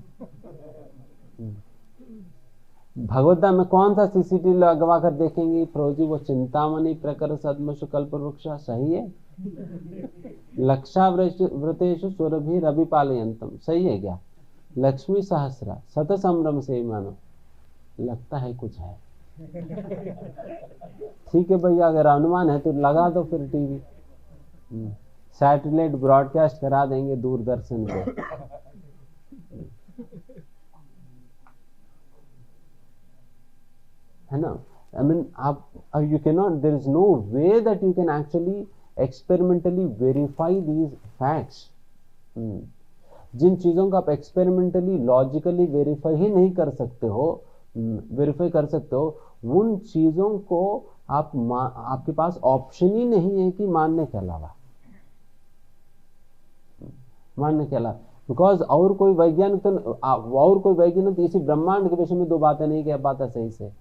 A: भगवत धाम में कौन सा सीसीटीवी लगवा कर देखेंगे? प्रभु जी वो चिंतामणि प्रकर सद्मशु कल्प वृक्ष सही है, लक्षाव्रतेषु सुरभिरभिपालयन्तम सही है क्या, लक्ष्मी सहस्रा सत संभ्रम से मानो, लगता है कुछ है। ठीक है भैया, अगर अनुमान है तो लगा दो फिर टीवी, सैटेलाइट ब्रॉडकास्ट करा देंगे दूरदर्शन पे। है ना? I mean, you cannot, there is no way that you can actually experimentally verify these facts. जिन चीज़ों का आप एक्सपेरिमेंटली, लॉजिकली वेरीफाई ही नहीं कर सकते हो, वेरीफाई कर सकते हो, उन चीज़ों को आपके पास ऑप्शन ही नहीं है कि मानने के अलावा, बिकॉज और कोई वैज्ञानिक तो इसी ब्रह्मांड के विषय में दो बातें नहीं कह पाता सही से।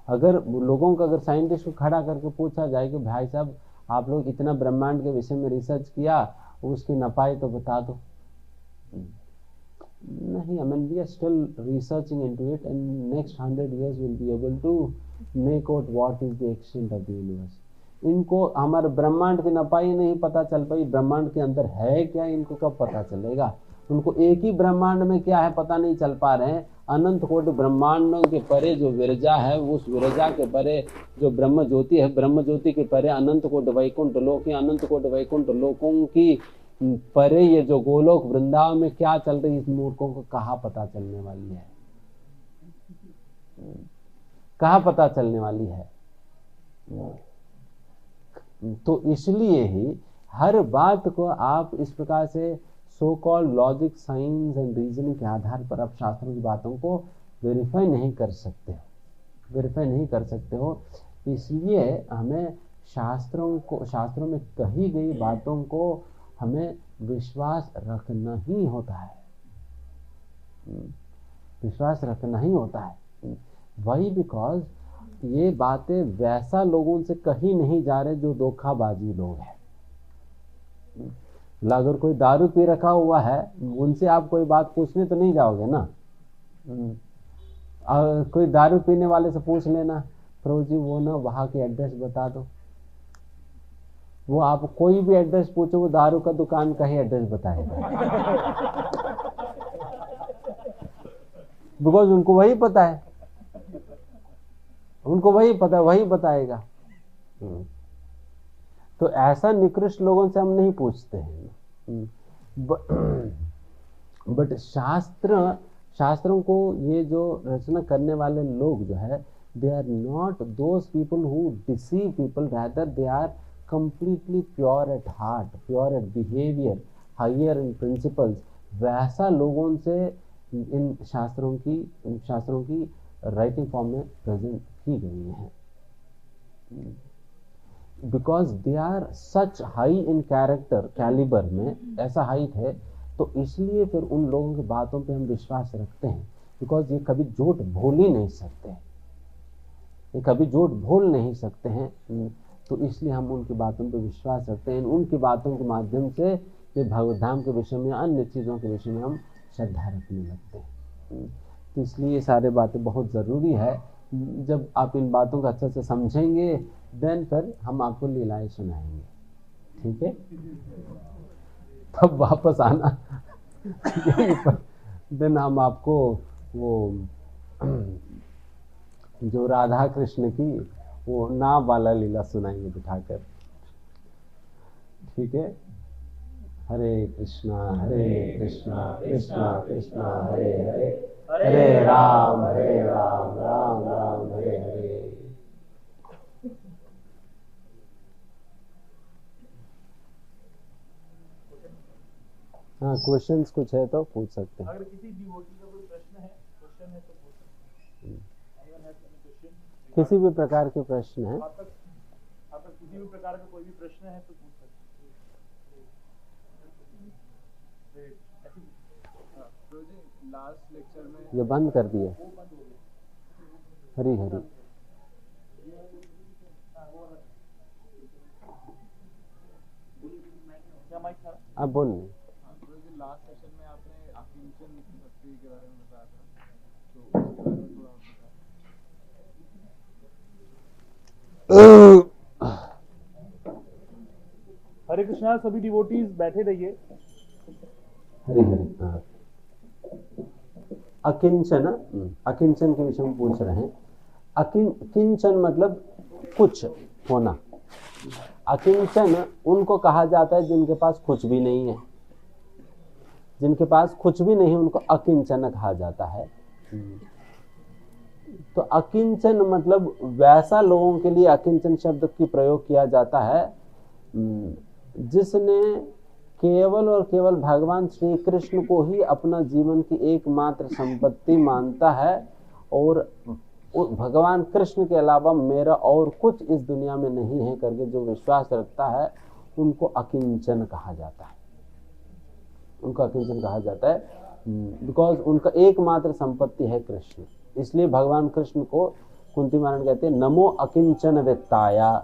A: अगर लोगों को, अगर साइंटिस्ट को खड़ा करके पूछा जाए कि भाई साहब आप लोग इतना ब्रह्मांड के विषय में रिसर्च किया, उसकी नपाई तो बता दो, नहीं, I mean we are still researching into it and next 100 years we'll be able to make out what is the extent of the universe. इनको हमारे ब्रह्मांड की नपाई नहीं पता चल पाई, ब्रह्मांड के अंदर है क्या इनको कब पता चलेगा? उनको एक ही ब्रह्मांड में क्या है पता नहीं चल पा रहे हैं। अनंत कोटि ब्रह्मांडों के परे जो विरजा है, उस विरजा के परे जो ब्रह्म ज्योति है, ब्रह्म ज्योति के परे अनंत कोटि वैकुंठ लोक, अनंत कोटि वैकुंठ लोकों की परे ये जो गोलोक वृंदावन में क्या चल रही, इस मूर्खों को कहाँ पता चलने वाली है? कहाँ पता चलने वाली है? तो इसलिए ही हर बात को आप इस प्रकार से so called logic, science and reasoning के आधार पर आप शास्त्रों की बातों को वेरीफाई नहीं कर सकते हो। इसलिए हमें शास्त्रों में कही गई बातों को हमें विश्वास रखना ही होता है। वही बिकॉज ये बातें वैसा लोगों से कही नहीं जा रहे जो धोखाबाजी लोग हैं। अगर कोई दारू पी रखा हुआ है, उनसे आप कोई बात पूछने तो नहीं जाओगे ना। कोई दारू पीने वाले से पूछ लेना, प्रभु जी वो ना वहाँ की एड्रेस बता दो, वो आप कोई भी एड्रेस पूछो, वो दारू का दुकान का ही एड्रेस बताएगा। बिकॉज उनको वही पता है, उनको वही पता है, वही बताएगा। तो ऐसा निकृष्ट लोगों से हम नहीं पूछते हैं। बट शास्त्रों को ये जो रचना करने वाले लोग जो है, they are not those people who deceive people, rather they are completely pure at heart, pure at behavior, higher in principles। वैसा लोगों से इन शास्त्रों की राइटिंग फॉर्म में प्रेजेंट की गई है। Because they are such high in character, calibre में ऐसा हाइट है, तो इसलिए फिर उन लोगों की बातों पे हम विश्वास रखते हैं। बिकॉज ये कभी झूठ भूल ही नहीं सकते, ये कभी झूठ भूल नहीं सकते हैं, तो इसलिए हम उनकी बातों पर विश्वास रखते हैं। उनकी बातों के माध्यम से ये भगवत धाम के विषय में, अन्य चीज़ों के विषय में हम श्रद्धा रखने लगते हैं। तो इसलिए ये सारे बातें बहुत ज़रूरी है। जब आप इन बातों को अच्छे से समझेंगे, देन फिर हम आपको लीलाएं सुनाएंगे, ठीक है। तब वापस आना देन हम आपको वो जो राधा कृष्ण की वो नाव वाला लीला सुनाएंगे बिठाकर, ठीक है। हरे कृष्णा कृष्णा कृष्णा हरे हरे, हरे राम राम राम हरे हरे। हाँ, क्वेश्चंस कुछ है तो पूछ सकते हैं।
B: अगर किसी डिवोटी का कोई प्रश्न है, क्वेश्चन है तो पूछ सकते हैं। Anyone has any question?
A: किसी भी प्रकार के प्रश्न है,
B: आप तक किसी भी प्रकार का कोई भी प्रश्न है तो पूछ सकते हैं। लास्ट लेक्चर में
A: ये बंद कर दिए।
B: वो बंद हो गया।
A: हरी हरी।
B: क्या माइक था?
A: आप बोल नहीं।
B: लास्ट सेशन में आपने अकिंचन भक्ति के बारे में बताया था, तो उसके बारे में थोड़ा हरे कृष्णा। सभी डिवोटीज बैठे रहिए।
A: हरी हरी। हाँ, अकिंचन के विषय में पूछ रहे हैं। किंचन मतलब कुछ होना। अकिंचन उनको कहा जाता है जिनके पास कुछ भी नहीं है, जिनके पास कुछ भी नहीं उनको अकिंचन कहा जाता है। तो अकिंचन मतलब वैसा लोगों के लिए अकिंचन शब्द की प्रयोग किया जाता है जिसने केवल और केवल भगवान श्री कृष्ण को ही अपना जीवन की एकमात्र संपत्ति मानता है, और भगवान कृष्ण के अलावा मेरा और कुछ इस दुनिया में नहीं है करके जो विश्वास रखता है, उनको अकिंचन कहा जाता है। उनका अकिंचन कहा जाता है बिकॉज उनका एकमात्र संपत्ति है कृष्ण। इसलिए भगवान कृष्ण को कुंती महारानी कहते हैं नमो अकिंचन वेत्ताया।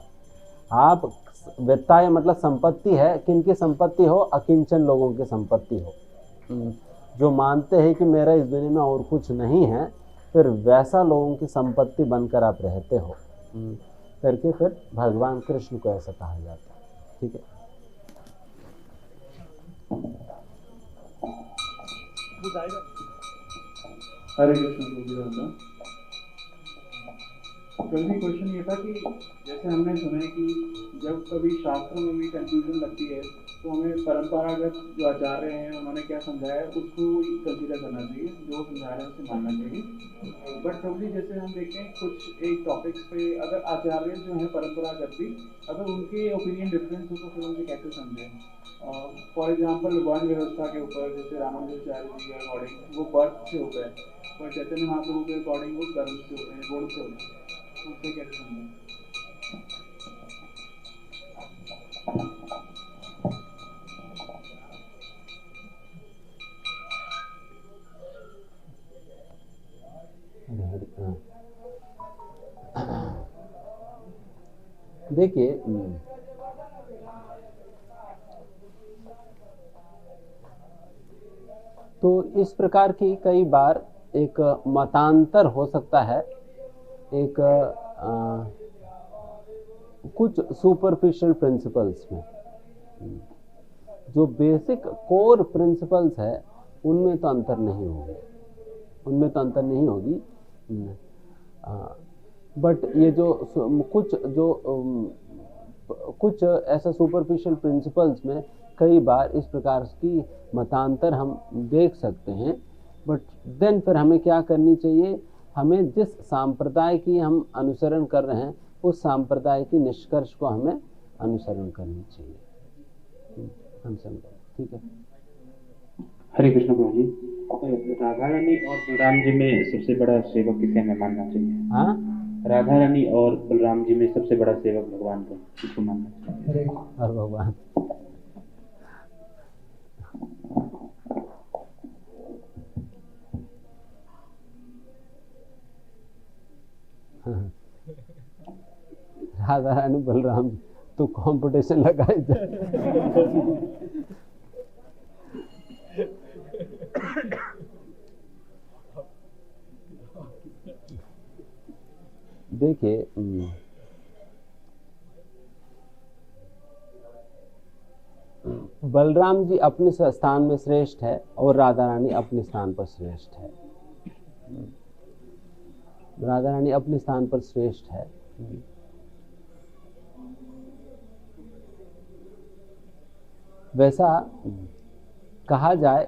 A: आप वेत्ताय मतलब संपत्ति है, किनकी संपत्ति हो? अकिंचन लोगों की संपत्ति हो, जो मानते हैं कि मेरा इस दुनिया में और कुछ नहीं है, फिर वैसा लोगों की संपत्ति बनकर आप रहते हो करके फिर भगवान कृष्ण को ऐसा कहा जाता है, ठीक है।
D: हरे कृष्ण। प्रभु क्वेश्चन ये था कि जैसे हमने सुना है कि जब कभी शास्त्रों में भी कंफ्यूजन लगती है तो हमें परंपरागत जो आचार्य हैं उन्होंने क्या समझाया है उसको कंसीडर करना चाहिए, जो समझा रहे हैं उसे मानना चाहिए। बट प्रभु जी जैसे हम देखते हैं कुछ एक टॉपिक्स पे अगर आचार्य जो हैं परंपरागत भी अगर उनके ओपिनियन डिफरेंस हो तो फिर उनसे कैसे समझें? फॉर एग्जाम्पल वर्ण व्यवस्था के ऊपर जैसे रामानुजाचार्य जी के अकॉर्डिंग वो बर्थ से होता है, पर चैतन्य महाप्रभु के अकॉर्डिंग वो कर्म से होते हैं, गुण से होते हैं, उससे कैसे समझें?
A: देखिए इस प्रकार की कई बार एक मतांतर हो सकता है, एक कुछ सुपरफिशियल प्रिंसिपल्स में। जो बेसिक कोर प्रिंसिपल्स है उनमें तो अंतर नहीं होगी, उनमें तो अंतर नहीं होगी। बट ये जो कुछ ऐसा सुपरफिशियल प्रिंसिपल्स में कई बार इस प्रकार की मतांतर हम देख सकते हैं। बट देन फिर हमें क्या करनी चाहिए, हमें जिस सांप्रदाय की हम अनुसरण कर रहे हैं उस सांप्रदाय की निष्कर्ष को हमें अनुसरण करनी चाहिए। ठीक है।
I: हरे कृष्ण प्रभु जी, राधा रानी और बलराम जी में सबसे बड़ा सेवक किसे हमें मानना चाहिए?
A: हाँ,
I: राधा रानी और बलराम जी में सबसे बड़ा सेवक भगवान का किसको मानना चाहिए?
A: हर भगवान। राधा रानी बलराम तो कंपटीशन लगाए जाए। देखिए, बलराम जी अपने स्थान में श्रेष्ठ है और राधा रानी अपने स्थान पर श्रेष्ठ है। राधा रानी अपने स्थान पर श्रेष्ठ है। वैसा कहा जाए,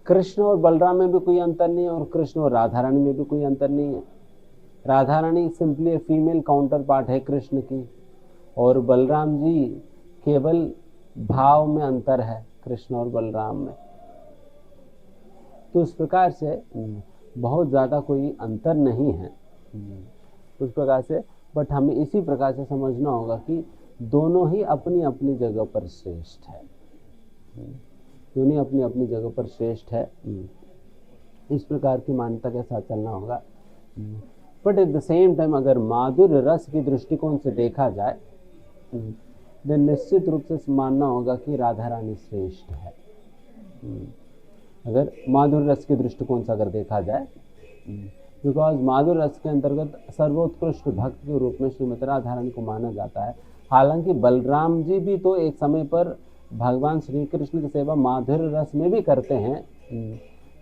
A: कृष्ण और बलराम में भी कोई अंतर नहीं है और कृष्ण और राधा रानी में भी कोई अंतर नहीं है। Radha Rani simply female counter part है कृष्ण की, और बलराम जी केवल भाव में अंतर है कृष्ण और बलराम में। तो इस प्रकार से बहुत ज़्यादा कोई अंतर नहीं है उस प्रकार से। बट हमें इसी प्रकार से समझना होगा कि दोनों ही अपनी अपनी जगह पर श्रेष्ठ है, दोनों अपनी अपनी जगह पर श्रेष्ठ है। इस प्रकार की मान्यता के साथ चलना होगा। But at the same time अगर माधुर्य रस की दृष्टिकोण से देखा जाए तो निश्चित रूप से मानना होगा कि राधा रानी श्रेष्ठ है। अगर माधुर्य रस के दृष्टिकोण से अगर देखा जाए, बिकॉज माधुर्य रस के अंतर्गत सर्वोत्कृष्ट भक्त के रूप में श्रीमती राधा रानी को माना जाता है। हालांकि बलराम जी भी तो एक समय पर भगवान श्री कृष्ण की सेवा माधुर्य रस में भी करते हैं,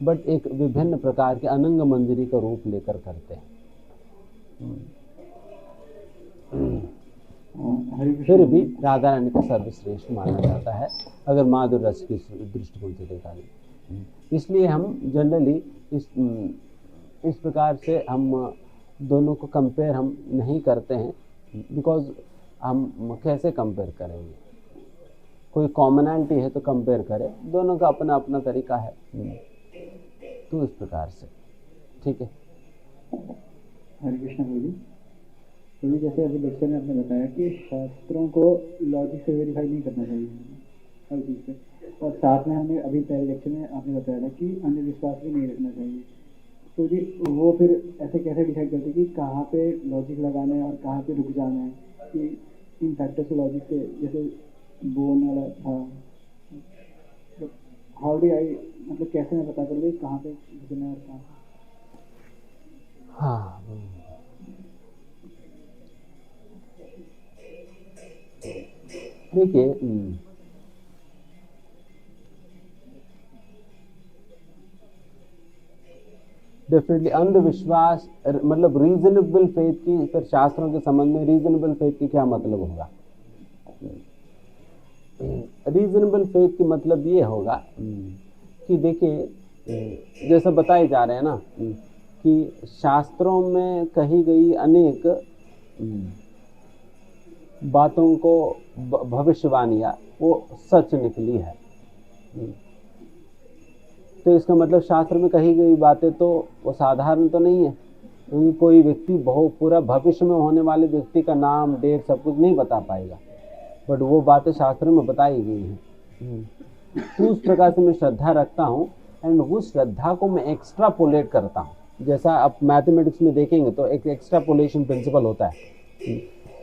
A: बट एक विभिन्न प्रकार के अनंग मंजरी का रूप लेकर करते हैं। फिर भी राधा रानी को सर्वश्रेष्ठ माना जाता है अगर माधुर्य रस की दृष्टिकोण से देखा जाए। इसलिए हम जनरली इस प्रकार से हम दोनों को कंपेयर हम नहीं करते हैं, बिकॉज हम कैसे कंपेयर करेंगे, कोई कॉमनैलिटी है तो कंपेयर करें, दोनों का अपना अपना तरीका है। तो इस प्रकार से ठीक है।
J: हरे कृष्ण प्रभु जी। प्रभु जी, जैसे अभी लेक्चर में आपने बताया कि शास्त्रों को लॉजिक से वेरीफाई नहीं करना चाहिए हर चीज़ पे, और साथ में हमें अभी पहले लेक्चर में आपने बताया था कि अंधविश्वास भी नहीं रखना चाहिए। तो जी वो फिर ऐसे कैसे डिसाइड करते कि कहाँ पे लॉजिक लगाना है और कहाँ पे रुक जाना है, कि इन फैक्टर्स को लॉजिक से, जैसे बोन वाला था, हाउ डू आई, मतलब कैसे मैं पता करूँ कहाँ पे रुकना है और कहाँ पे?
A: हाँ, देखिए, डेफिनेटली अंधविश्वास मतलब रीजनेबल फेथ की, फिर शास्त्रों के संबंध में रीजनेबल फेथ की क्या मतलब होगा? रीजनेबल फेथ की मतलब ये होगा कि देखिए, जैसे बताए जा रहे हैं ना कि शास्त्रों में कही गई अनेक बातों को भविष्यवाणियाँ वो सच निकली है। तो इसका मतलब शास्त्र में कही गई बातें तो वो साधारण तो नहीं है, क्योंकि कोई व्यक्ति बहुत पूरा भविष्य में होने वाले व्यक्ति का नाम, डेट, सब कुछ नहीं बता पाएगा, बट वो बातें शास्त्र में बताई गई हैं। तो उस प्रकार से मैं श्रद्धा रखता हूँ एंड उस श्रद्धा को मैं एक्स्ट्रापोलेट करता हूँ। जैसा आप मैथमेटिक्स में देखेंगे तो एक एक्स्ट्रापोलेशन प्रिंसिपल होता है।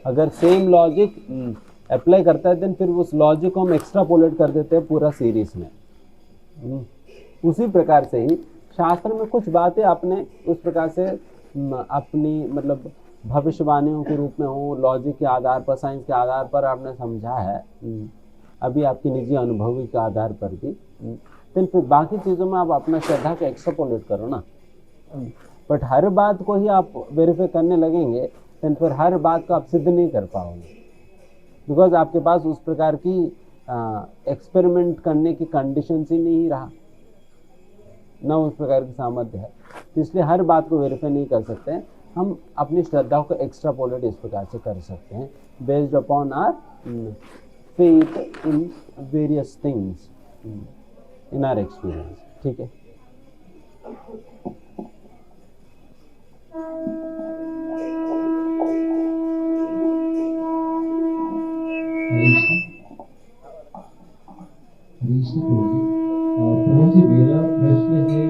A: अगर सेम लॉजिक अप्लाई करता है देन फिर उस लॉजिक को हम एक्स्ट्रापोलेट कर देते हैं पूरा सीरीज में। उसी प्रकार से ही शास्त्र में कुछ बातें आपने उस प्रकार से अपनी मतलब भविष्यवाणियों के रूप में हो, लॉजिक के आधार पर, साइंस के आधार पर आपने समझा है, अभी आपकी निजी अनुभवी के आधार पर भी, तो फिर बाकी चीज़ों में आप अपना श्रद्धा को एक्सट्रापोलेट करो ना। बट हर बात को ही आप वेरीफाई करने लगेंगे तो फिर हर बात को आप सिद्ध नहीं कर पाओगे, बिकॉज आपके पास उस प्रकार की एक्सपेरिमेंट करने की कंडीशंस ही नहीं रहा, ना उस प्रकार की सामर्थ्य है। तो इसलिए हर बात को वेरीफाई नहीं कर सकते हैं। हम अपनी श्रद्धा को एक्स्ट्रापोलेट इस प्रकार से कर सकते हैं, based upon are faith in various things in are experience. ठीक है।
C: प्रभु जी, मेरा प्रश्न है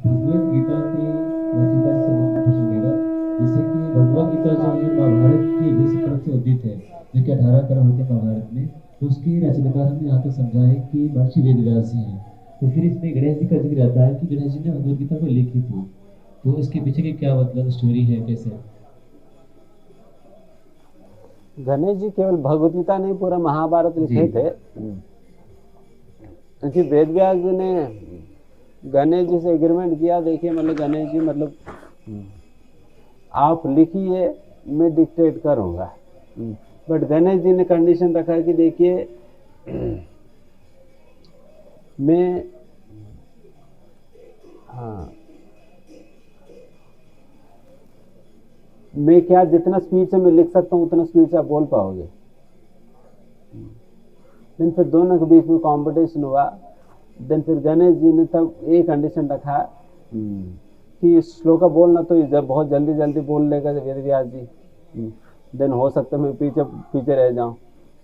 C: भगवत गीता के रचयिता से प्रश्न मेरा, जैसे कि भगवत गीता जो है महाभारत की विषय से उदित है, जो कि 18 पर्व होते हैं महाभारत में, तो उसके रचनाकार हमने यहाँ तक समझा है कि महर्षि वेदव्यास जी हैं। तो फिर इसमें गणेश जी का जिक्र आता है कि गणेश जी ने भगवत गीता को लिखी थी, तो इसके पीछे की क्या मतलब स्टोरी है, कैसे?
A: गणेश जी केवल भगवत गीता नहीं, पूरा महाभारत लिखे थे, क्योंकि वेदव्यास जी ने गणेश जी से एग्रीमेंट किया, देखिए मतलब गणेश जी मतलब आप लिखिए, मैं डिक्टेट करूँगा, बट गणेश जी ने कंडीशन रखा कि देखिए मैं मैं क्या जितना स्पीड से मैं लिख सकता हूँ उतना स्पीड से आप बोल पाओगे। देन फिर दोनों के बीच में कंपटीशन हुआ। देन फिर गणेश जी ने तब एक कंडीशन रखा कि श्लोका बोलना तो जब बहुत जल्दी जल्दी बोल लेगा वेदव्यास जी, देन हो सकता है मैं पीछे रह जाऊं।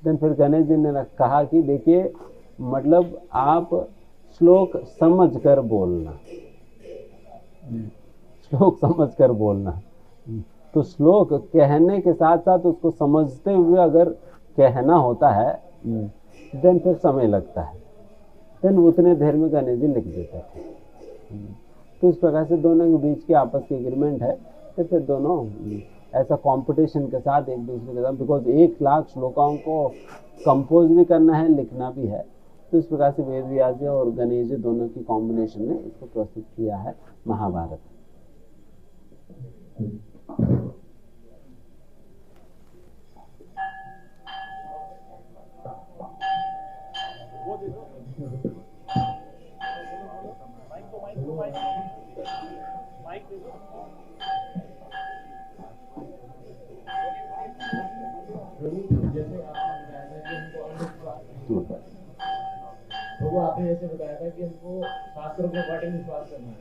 A: देन फिर गणेश जी ने कहा कि देखिए मतलब आप श्लोक समझ कर बोलना, श्लोक समझ कर बोलना। तो श्लोक कहने के साथ साथ उसको समझते हुए अगर कहना होता है देन फिर समय लगता है, देन उतने देर में गणेश जी लिख देते थे। तो इस प्रकार से दोनों के बीच की आपस की एग्रीमेंट है, तो फिर दोनों ऐसा कंपटीशन के साथ एक दूसरे के साथ, बिकॉज 1 लाख श्लोकाओं को कंपोज भी करना है, लिखना भी है। तो इस प्रकार से वेदव्यास जी और गणेश जी दोनों की कॉम्बिनेशन ने इसको प्रस्तुत किया है महाभारत।
D: तो आपने जैसे बताया था कि हमको शास्त्रों के अकॉर्डिंग विश्वास करना है,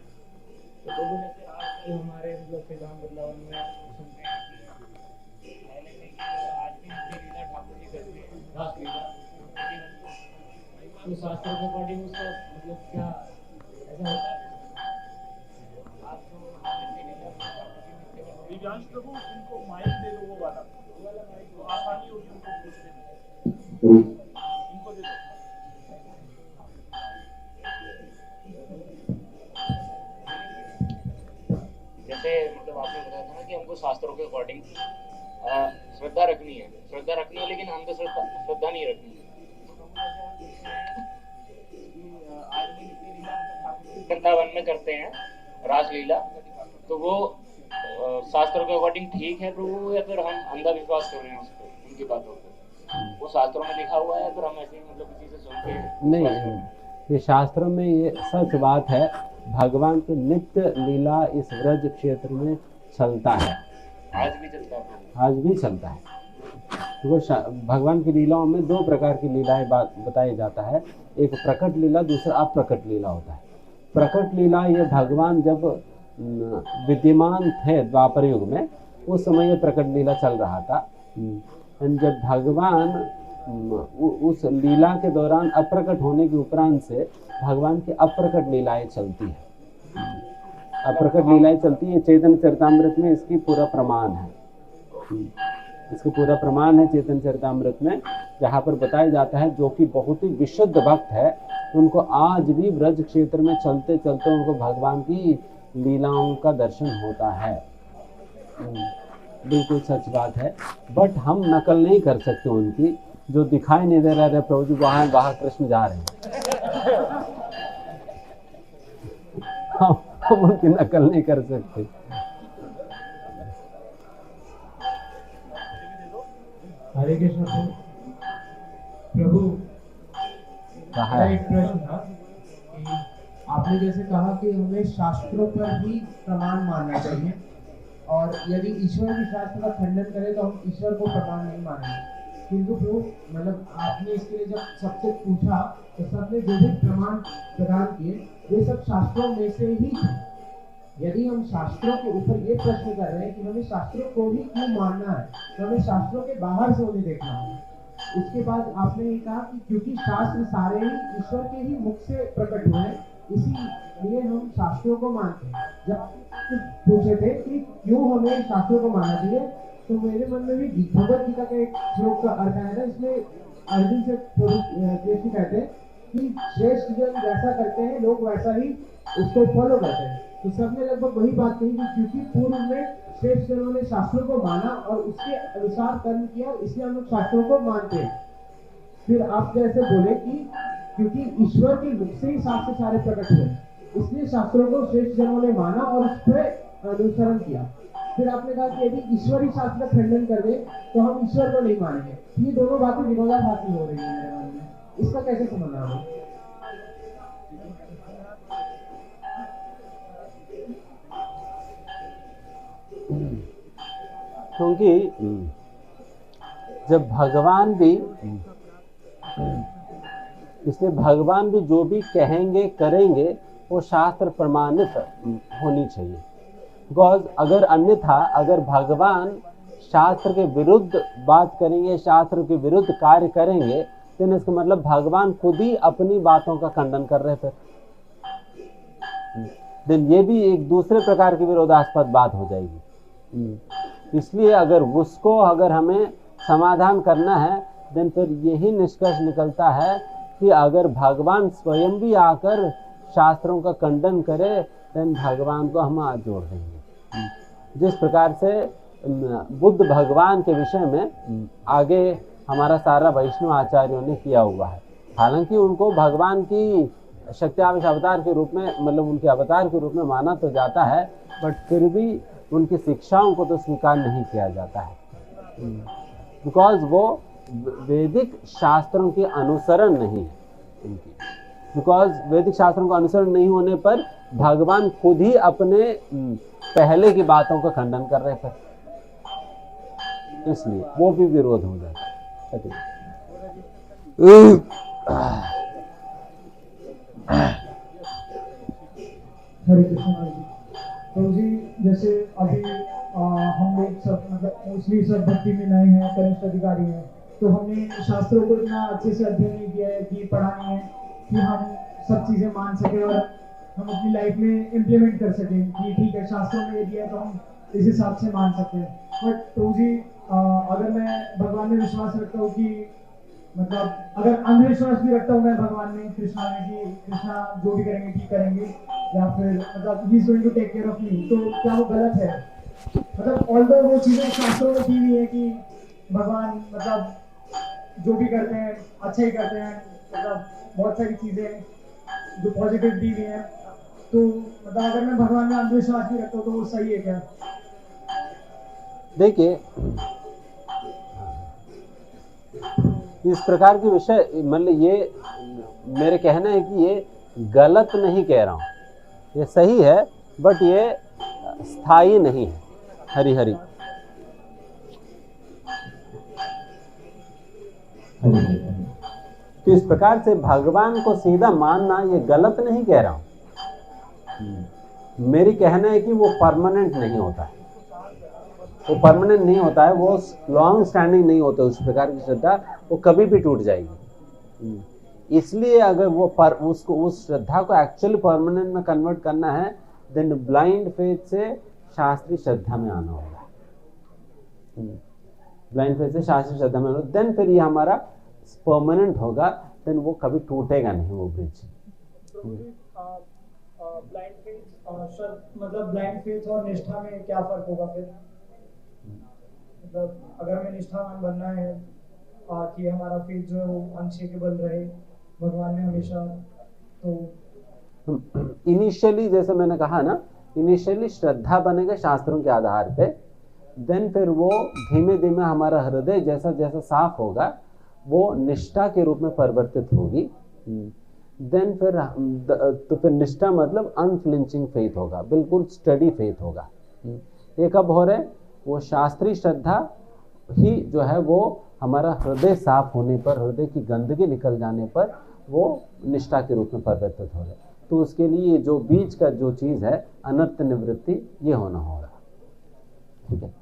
D: तो लोगों जैसे आज हमारे मतलब श्रीराम वृंदावन में सुनते हैं कि पहले से आज भी लीला ठाकुर जी करते हैं रास लीला, तो शास्त्रों के अकॉर्डिंग उसका मतलब क्या ऐसा होता है? आप दिव्यांश प्रभु उनको माइक दे दो, वो वाला माइक तो आसानी होगी उनको पूछने में, उनको दे दो। जैसे मतलब आपने बताया था ना कि हमको शास्त्रों के अकॉर्डिंग श्रद्धा रखनी है, लेकिन अंधश्रद्धा नहीं रखनी है। वृंदावन में करते हैं रास लीला, तो वो शास्त्रों के अकॉर्डिंग ठीक है प्रभु, या फिर हम अंधविश्वास कर रहे हैं उसको, उनकी बातों को? वो शास्त्रों में लिखा हुआ है, फिर हम ऐसे ही मतलब किसी से सुन के
A: नहीं, ये शास्त्रों में ये सच बात है। भगवान की नित्य लीला इस व्रज क्षेत्र में चलता है,
D: आज भी चलता है,
A: आज भी चलता है। तो भगवान की लीलाओं में 2 प्रकार की लीलाएं बताया जाता है, एक प्रकट लीला, दूसरा अप्रकट लीला होता है। प्रकट लीला ये भगवान जब विद्यमान थे द्वापर युग में, उस समय ये प्रकट लीला चल रहा था। जब भगवान उस लीला के दौरान अप्रकट होने के उपरांत से भगवान की अप्रकट लीलाएं चलती है, अप्रकट लीलाएं चलती है। चैतन्य चरितामृत में इसकी पूरा प्रमाण है। इसका पूरा प्रमाण है चैतन्य चरितामृत में, जहाँ पर बताया जाता है जो कि बहुत ही विशुद्ध भक्त है उनको आज भी ब्रज क्षेत्र में चलते चलते उनको भगवान की लीलाओं का दर्शन होता है। बिल्कुल सच बात है, बट हम नकल नहीं कर सकते उनकी। जो दिखाई नहीं दे रहा है प्रभु जी वहाँ वहाँ कृष्ण जा रहे हैं, हम उनकी नकल नहीं कर सकते।
K: हरे कृष्ण प्रभु,
A: कहा
K: एक प्रश्न था कि आपने जैसे कहा कि हमें शास्त्रों पर ही प्रमाण मानना चाहिए, और यदि ईश्वर की शास्त्र का खंडन करें तो हम ईश्वर को प्रमाण नहीं मानेंगे। किंतु प्रभु मतलब आपने इसके लिए जब सबसे पूछा तो सबने जो भी प्रमाण प्रदान किए वे सब शास्त्रों में से ही थे। यदि हम शास्त्रों के ऊपर ये प्रश्न कर रहे हैं कि हमें शास्त्रों को ही क्यों मानना है, तो हमें शास्त्रों के बाहर से उन्हें देखना है। उसके बाद आपने ये कहा कि क्योंकि शास्त्र सारे ही ईश्वर के ही मुख से प्रकट हुए हैं, इसीलिए हम शास्त्रों को मानते हैं। जब पूछे थे कि क्यों हमें शास्त्रों को मानना चाहिए, तो मेरे मन में भी भगवत गीता का एक श्लोक का अर्थ आया था। इसमें अर्जुन से कृष्ण कहते हैं कि श्रेष्ठ जन जैसा करते हैं लोग वैसा ही उसको फॉलो करते हैं। तो सबने लगभग वही बात कही कि क्योंकि पूर्व में श्रेष्ठ जनों ने शास्त्रों को माना और उसके अनुसार कर्म किया, इसलिए हम लोग शास्त्रों को मानते हैं। फिर आप जैसे बोले कि क्योंकि ईश्वर के मुख से ही शास्त्र सारे प्रकट हुए, इसलिए शास्त्रों को श्रेष्ठ जनों ने माना और उस पर अनुसरण किया। फिर आपने कहा कि यदि ईश्वर ही शास्त्र का खंडन कर दे तो हम ईश्वर को नहीं मानेंगे। ये दोनों बातें विरोधाभासी हो रही है मेरे मन में, इसका कैसे समझना है?
A: क्योंकि जब भगवान भी, इसलिए भगवान भी जो भी कहेंगे करेंगे वो शास्त्र प्रमाणित होनी चाहिए। बिकॉज अगर अन्यथा अगर भगवान शास्त्र के विरुद्ध बात करेंगे, शास्त्र के विरुद्ध कार्य करेंगे, तो इसका मतलब भगवान खुद ही अपनी बातों का खंडन कर रहे। फिर दिन ये भी एक दूसरे प्रकार की विरोधास्पद बात हो जाएगी। इसलिए अगर हमें समाधान करना है, देन फिर यही निष्कर्ष निकलता है कि अगर भगवान स्वयं भी आकर शास्त्रों का खंडन करे, देन भगवान को हम हाथ जोड़ देंगे। जिस प्रकार से बुद्ध भगवान के विषय में आगे हमारा सारा वैष्णव आचार्यों ने किया हुआ है। हालांकि उनको भगवान की शक्त्यावेश अवतार के रूप में, मतलब उनके अवतार के रूप में माना तो जाता है, बट फिर भी उनकी शिक्षाओं को तो स्वीकार नहीं किया जाता है, बिकॉज वो वैदिक शास्त्रों के अनुसरण नहीं है उनकी। बिकॉज वैदिक शास्त्रों का अनुसरण नहीं होने पर भगवान खुद ही अपने पहले की बातों का खंडन कर रहे थे, इसलिए वो भी विरोध हो जाता है।
K: हरे कृष्ण प्रभु जी, जैसे अभी हम लोग सब मतलब मोस्टली सब भक्ति में नए हैं, कनिष्ठ अधिकारी हैं, तो हमने शास्त्रों को इतना अच्छे से अध्ययन नहीं किया है कि पढ़ा नहीं है कि हम सब चीज़ें मान सकें और हम अपनी लाइफ में इम्प्लीमेंट कर सकें कि ठीक है शास्त्रों में ये दिया है तो हम इस हिसाब से मान सकते हैं। बट प्रभु जी, अगर मैं भगवान में विश्वास रखता हूँ कि मतलब अगर अंधविश्वास भी रखता हूँ मैं भगवान में, कृष्णा में, कि कृष्णा जो भी करेंगे ठीक करेंगे, या फिर मतलब he is going to take care of me, तो क्या वो गलत है? मतलब ऑल्दो वो चीज़ें शास्त्रों में की हुई है कि भगवान मतलब जो भी करते हैं अच्छा ही करते हैं, मतलब बहुत सारी चीज़ें जो पॉजिटिव दी हुई हैं, तो मतलब अगर मैं भगवान में अंधविश्वास भी रखता हूँ तो वो सही है क्या?
A: देखिए, इस प्रकार के विषय, मतलब ये मेरे कहना है कि ये गलत नहीं कह रहा हूँ, ये सही है, बट ये स्थायी नहीं है। हरि हरि। तो इस प्रकार से भगवान को सीधा मानना ये गलत नहीं कह रहा हूँ। मेरी कहना है कि वो परमानेंट नहीं होता है, वो परमानेंट नहीं होता है, वो लॉन्ग स्टैंडिंग नहीं होता। उस प्रकार की श्रद्धा वो कभी भी टूट जाएगी। इसलिए अगर वो उसको उस श्रद्धा को एक्चुअली परमानेंट में कन्वर्ट करना है, देन ब्लाइंड फेथ से शास्त्रीय श्रद्धा में आना होगा। ब्लाइंड फेथ से शास्त्रीय श्रद्धा में, देन फिर ये हमारा परमानेंट होगा, देन वो कभी टूटेगा नहीं वो ब्रिज।
E: ब्लाइंड फेथ मतलब ब्लाइंड फेथ और निष्ठा में क्या फर्क होगा फिर? मतलब अगर हमें निष्ठावान बनना है कि हमारा फेथ जो है वो अनशेकेबल रहे भगवान में हमेशा, तो
A: इनिशियली जैसे मैंने कहा ना, इनिशियली श्रद्धा बनेगा शास्त्रों के आधार पे, देन फिर वो धीमे धीमे हमारा हृदय जैसा जैसा साफ होगा वो निष्ठा के रूप में परिवर्तित होगी। देन फिर निष्ठा मतलब अनफ्लिंचिंग फेथ होगा, बिल्कुल स्टडी फेथ होगा। ये कब हो रहे? वो शास्त्रीय श्रद्धा ही जो है वो हमारा हृदय साफ होने पर, हृदय की गंदगी निकल जाने पर वो निष्ठा के रूप में परिवर्तित हो रहे। तो उसके लिए जो बीच का जो चीज़ है अनर्थ निवृत्ति, ये होना होगा। ठीक है।